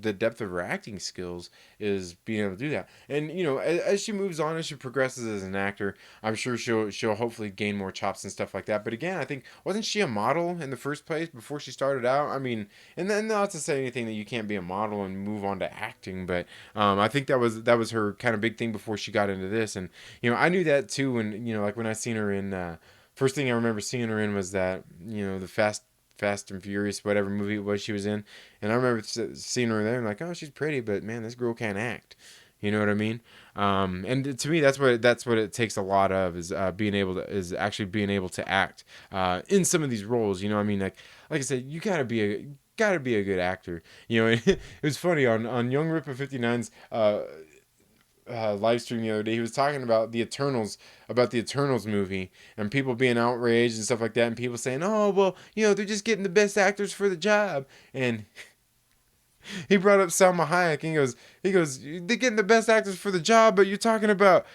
the depth of her acting skills is being able to do that. And you know as she moves on, as she progresses as an actor, I'm sure she'll hopefully gain more chops and stuff like that. But again, I think, wasn't she a model in the first place before she started out? I mean, and then not to say anything that you can't be a model and move on to acting, but I think that was her kind of big thing before she got into this. And you know I knew that too when you know like when I seen her in first thing I remember seeing her in was that you know the Fast and Furious, whatever movie it was she was in. And I remember seeing her there and like, oh, she's pretty, but man, this girl can't act. You know what I mean? And to me, that's what it takes a lot of is actually being able to act in some of these roles. You know, I mean, like I said, you gotta be a good actor. You know, it was funny on Young Rip of 59's live stream the other day. He was talking about the Eternals movie, and people being outraged and stuff like that, and people saying, "Oh, well, you know, they're just getting the best actors for the job." And he brought up Salma Hayek, and he goes, "They're getting the best actors for the job, but you're talking about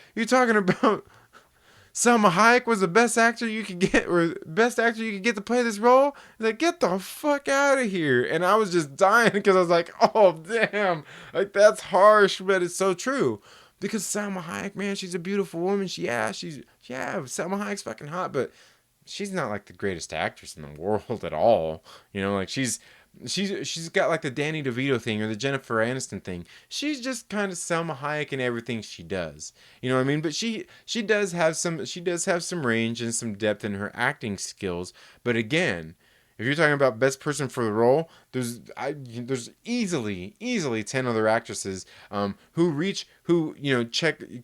Salma Hayek was the best actor you could get, or best actor you could get to play this role." He's like, "Get the fuck out of here!" And I was just dying because I was like, "Oh damn, like that's harsh, but it's so true." Because Salma Hayek, man, she's a beautiful woman. Salma Hayek's fucking hot, but she's not like the greatest actress in the world at all. You know, like she's got like the Danny DeVito thing or the Jennifer Aniston thing. She's just kind of Salma Hayek in everything she does. You know what I mean? But she does have some range and some depth in her acting skills. But again, if you're talking about best person for the role, there's easily 10 other actresses who you know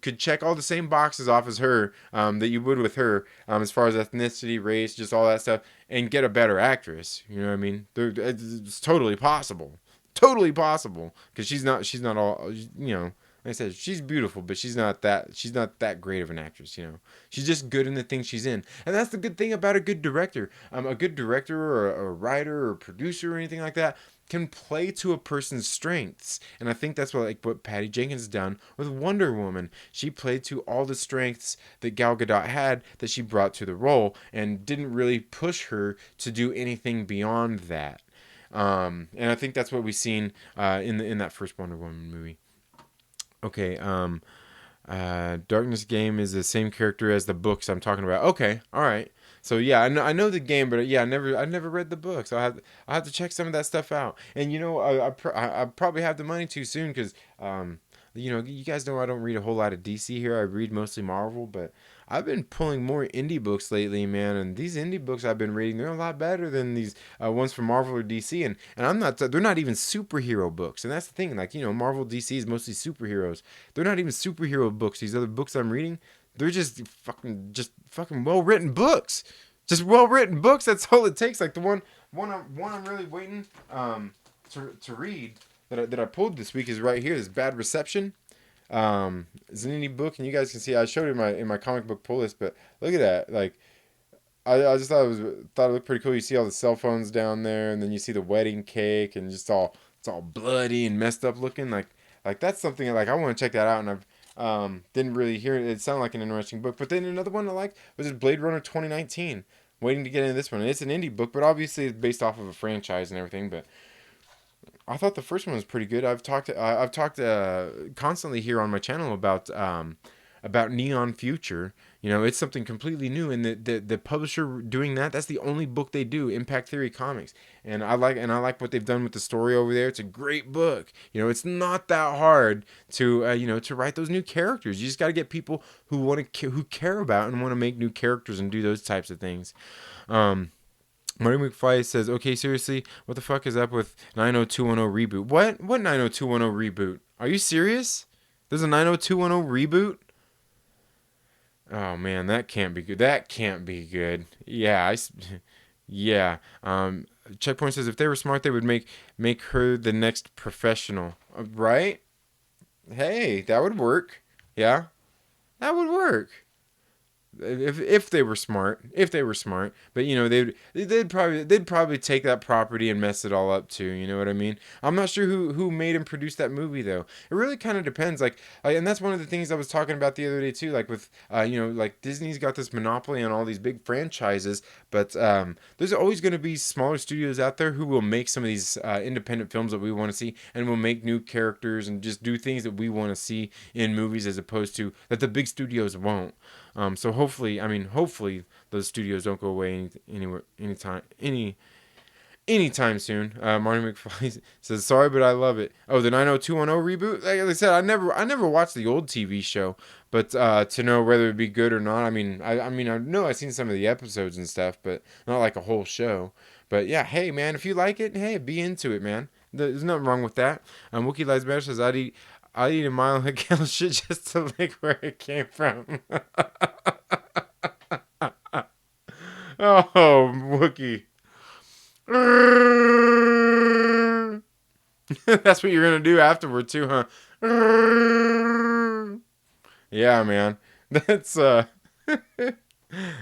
could check all the same boxes off as her, that you would with her, as far as ethnicity, race, just all that stuff, and get a better actress. You know what I mean? It's totally possible because she's not all, you know. Like I said, she's beautiful, but she's not that great of an actress, you know. She's just good in the things she's in. And that's the good thing about a good director. A good director or a writer or producer or anything like that can play to a person's strengths. And I think that's what Patty Jenkins done with Wonder Woman. She played to all the strengths that Gal Gadot had that she brought to the role and didn't really push her to do anything beyond that. And I think that's what we've seen in that first Wonder Woman movie. Okay, Darkness Game is the same character as the books I'm talking about. Okay, all right. So yeah, I know the game, but yeah, I never read the books. I have to check some of that stuff out. And you know, I probably have the money too soon because you know, you guys know I don't read a whole lot of DC here. I read mostly Marvel, but I've been pulling more indie books lately, man. And these indie books I've been reading, they're a lot better than these ones from Marvel or DC. And they're not even superhero books. And that's the thing, like, you know, Marvel, DC is mostly superheroes. They're not even superhero books. These other books I'm reading, they're just fucking well written books. Just well written books. That's all it takes. Like the one I'm really waiting to read that I pulled this week is right here. This Bad Reception. It's an indie book, and you guys can see I showed it in my comic book pull list. But look at that. Like I just thought it looked pretty cool. You see all the cell phones down there, and then you see the wedding cake, and it's all bloody and messed up looking. Like that's something like I want to check that out, and I've didn't really hear it. It sounded like an interesting book. But then another one I liked was Blade Runner 2019. Waiting to get into this one. And it's an indie book, but obviously it's based off of a franchise and everything. But I thought the first one was pretty good. I've talked constantly here on my channel about Neon Future. You know, it's something completely new, and the publisher doing that's the only book they do, Impact Theory Comics. And I like what they've done with the story over there. It's a great book. You know, it's not that hard to write those new characters. You just got to get people who care about and want to make new characters and do those types of things. Marty McFly says, "Okay, seriously, what the fuck is up with 90210 reboot? What 90210 reboot? Are you serious? There's a 90210 reboot? Oh man, that can't be good. That can't be good. Yeah, yeah. Checkpoint says if they were smart, they would make her the next professional, right? Hey, that would work. Yeah, that would work. If they were smart, but you know they'd probably take that property and mess it all up too. You know what I mean? I'm not sure who made and produced that movie though. It really kind of depends. And that's one of the things I was talking about the other day too. Like with like Disney's got this monopoly on all these big franchises, but there's always going to be smaller studios out there who will make some of these independent films that we want to see, and will make new characters and just do things that we want to see in movies, as opposed to that the big studios won't. So hopefully those studios don't go away anytime soon. Marty McFly says, "Sorry, but I love it." Oh, the 90210 reboot. Like I said, I never watched the old TV show, but to know whether it'd be good or not, I know I've seen some of the episodes and stuff, but not like a whole show. But yeah, hey man, if you like it, hey, be into it, man. There's nothing wrong with that. Wookie Lies Better says, I'd eat a mile of kale shit just to lick where it came from. Oh, Wookie. That's what you're going to do afterward too, huh? Yeah, man. That's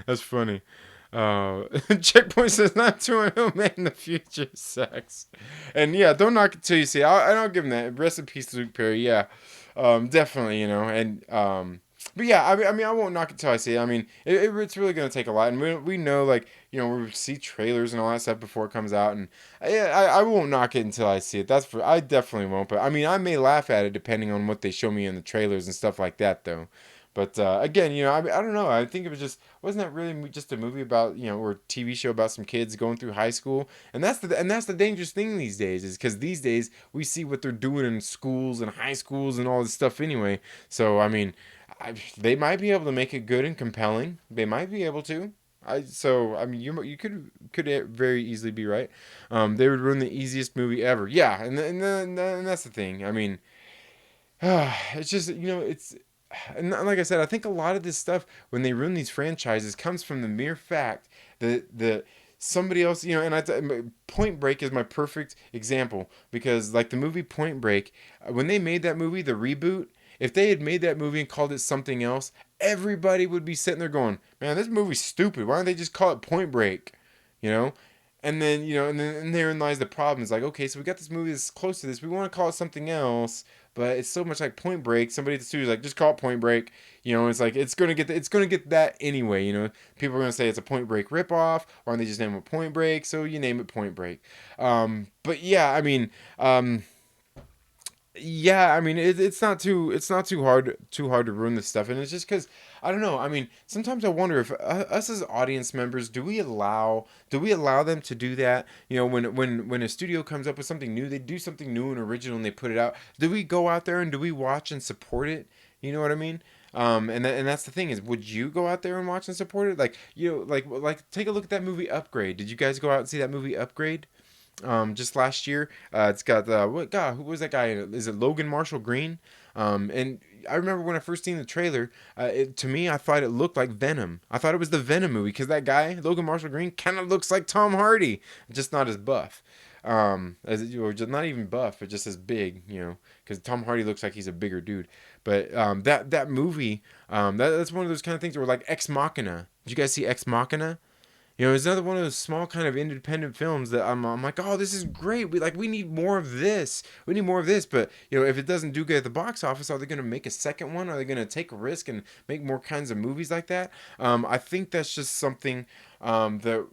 that's funny. Checkpoint says not 2-0, man. The future sucks. And yeah, don't knock it till you see it. I'll give him that. Rest in peace to Luke Perry. Yeah, definitely. You know, and but yeah, I won't knock it till I see it. I mean, it's really gonna take a lot, and we know, like, you know, we see trailers and all that stuff before it comes out, and I won't knock it until I see it. I definitely won't. But I mean, I may laugh at it depending on what they show me in the trailers and stuff like that, though. But again, you know, I don't know. I think it was wasn't that really just a movie about, you know, or a TV show about some kids going through high school? And that's the dangerous thing these days, is because these days we see what they're doing in schools and high schools and all this stuff anyway. So I mean, they might be able to make it good and compelling. They might be able to. I mean, you could very easily be right. They would ruin the easiest movie ever. Yeah, and that's the thing. I mean, it's just, you know, and like I said, I think a lot of this stuff, when they ruin these franchises, comes from the mere fact that somebody else, you know, and Point Break is my perfect example, because like the movie Point Break, when they made that movie, the reboot, if they had made that movie and called it something else, everybody would be sitting there going, "Man, this movie's stupid. Why don't they just call it Point Break?" You know? And then, you know, and therein lies the problem. It's like, okay, so we got this movie that's close to this. We want to call it something else, but it's so much like Point Break. Somebody at the studio's like, just call it Point Break. You know, it's like it's gonna get that anyway. You know, people are gonna say it's a Point Break ripoff, or they just name it Point Break. So you name it Point Break. But yeah, I mean, yeah, I mean, it's not too hard to ruin this stuff, and it's just because I don't know. I mean, sometimes I wonder if us as audience members, do we allow them to do that? You know, when a studio comes up with something new, they do something new and original, and they put it out. Do we go out there and do we watch and support it? You know what I mean? And that's the thing, is, would you go out there and watch and support it? Like, you know, like take a look at that movie Upgrade. Did you guys go out and see that movie Upgrade? Just last year. It's got who was that guy? Is it Logan Marshall Green? And I remember when I first seen the trailer, to me, I thought it looked like Venom. I thought it was the Venom movie, because that guy, Logan Marshall Green, kind of looks like Tom Hardy, just not as buff. Or just not even buff, but just as big, you know, because Tom Hardy looks like he's a bigger dude. But that movie, that's one of those kind of things where, like, Ex Machina. Did you guys see Ex Machina? You know, it's another one of those small kind of independent films that I'm like, oh, this is great. We need more of this. We need more of this. But, you know, if it doesn't do good at the box office, are they going to make a second one? Are they going to take a risk and make more kinds of movies like that? I think that's just something that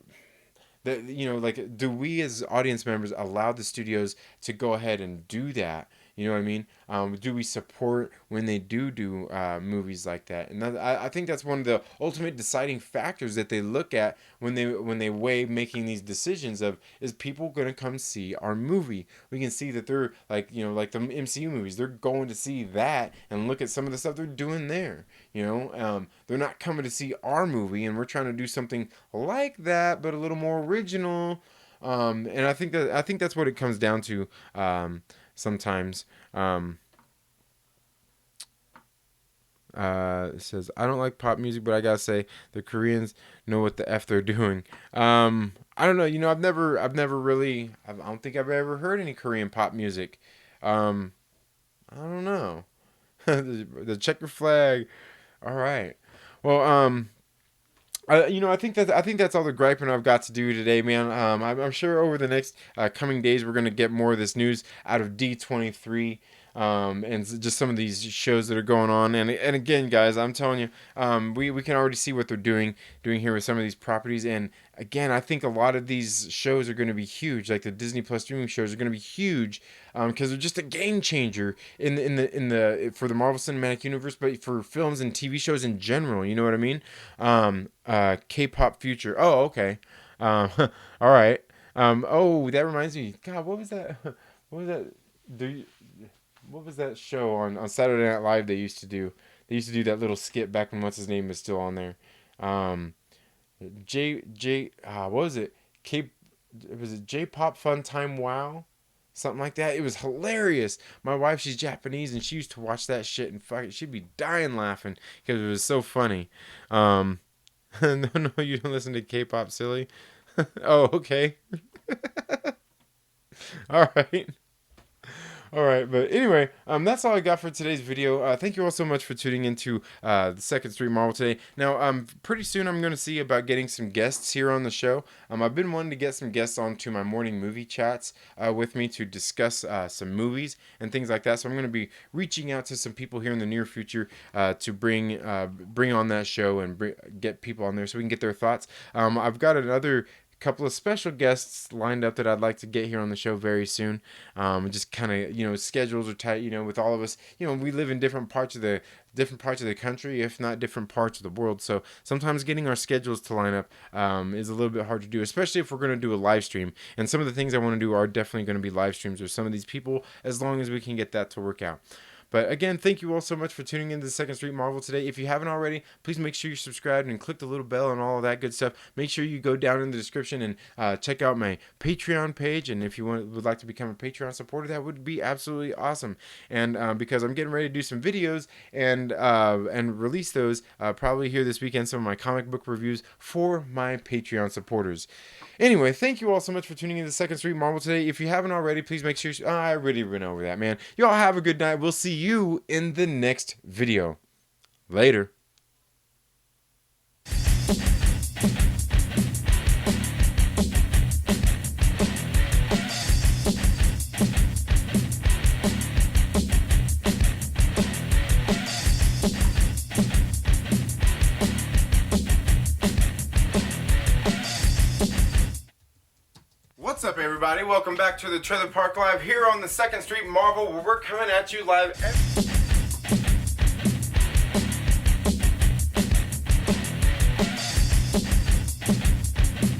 like, do we as audience members allow the studios to go ahead and do that? You know what I mean? Do we support when they do movies like that? And I think that's one of the ultimate deciding factors that they look at when they weigh making these decisions of, is people going to come see our movie? We can see that they're like, like the MCU movies, they're going to see that and look at some of the stuff they're doing there. They're not coming to see our movie, and we're trying to do something like that, but a little more original. And I think that's what it comes down to. Sometimes. It says, I don't like pop music, but I gotta say the Koreans know what the F they're doing. I don't know. I've never really. I don't think I've ever heard any Korean pop music. I don't know. the checker flag. All right. Well, I think that's all the griping I've got to do today, man. I'm sure over the next coming days we're gonna get more of this news out of D23, and just some of these shows that are going on. And again, guys, I'm telling you, we can already see what they're doing here with some of these properties. And again, I think a lot of these shows are going to be huge. Like the Disney Plus streaming shows are going to be huge, because they're just a game changer for the Marvel Cinematic Universe, but for films and TV shows in general. You know what I mean? K-pop future. Oh, okay. All right. Oh, that reminds me. God, what was that? What was that? What was that show on Saturday Night Live they used to do? They used to do that little skit back when what's his name was still on there. What was it? Was it J-pop Fun Time Wow? Something like that. It was hilarious. My wife, she's Japanese, and she used to watch that shit, and she'd be dying laughing because it was so funny. No, you don't listen to K-pop, silly. Oh, okay. All right. All right, but anyway, that's all I got for today's video. Thank you all so much for tuning into the Second Street Marvel today. Now, pretty soon I'm going to see about getting some guests here on the show. I've been wanting to get some guests onto my morning movie chats with me to discuss some movies and things like that. So I'm going to be reaching out to some people here in the near future to bring on that show and get people on there so we can get their thoughts. I've got another couple of special guests lined up that I'd like to get here on the show very soon. Just kind of, schedules are tight, with all of us. We live in different parts of the country, if not different parts of the world. So sometimes getting our schedules to line up is a little bit hard to do, especially if we're going to do a live stream. And some of the things I want to do are definitely going to be live streams with some of these people, as long as we can get that to work out. But again, thank you all so much for tuning into the Second Street Marvel today. If you haven't already, please make sure you're subscribed and click the little bell and all of that good stuff. Make sure you go down in the description and check out my Patreon page. And if you would like to become a Patreon supporter, that would be absolutely awesome. And because I'm getting ready to do some videos and release those probably here this weekend, some of my comic book reviews for my Patreon supporters. Anyway, thank you all so much for tuning into the Second Street Marvel today. If you haven't already, please make sure I already went over that, man. Y'all have a good night. We'll see you in the next video. Later. What's up, everybody? Welcome back to the Trailer Park Live here on the Second Street Marvel, where we're coming at you live every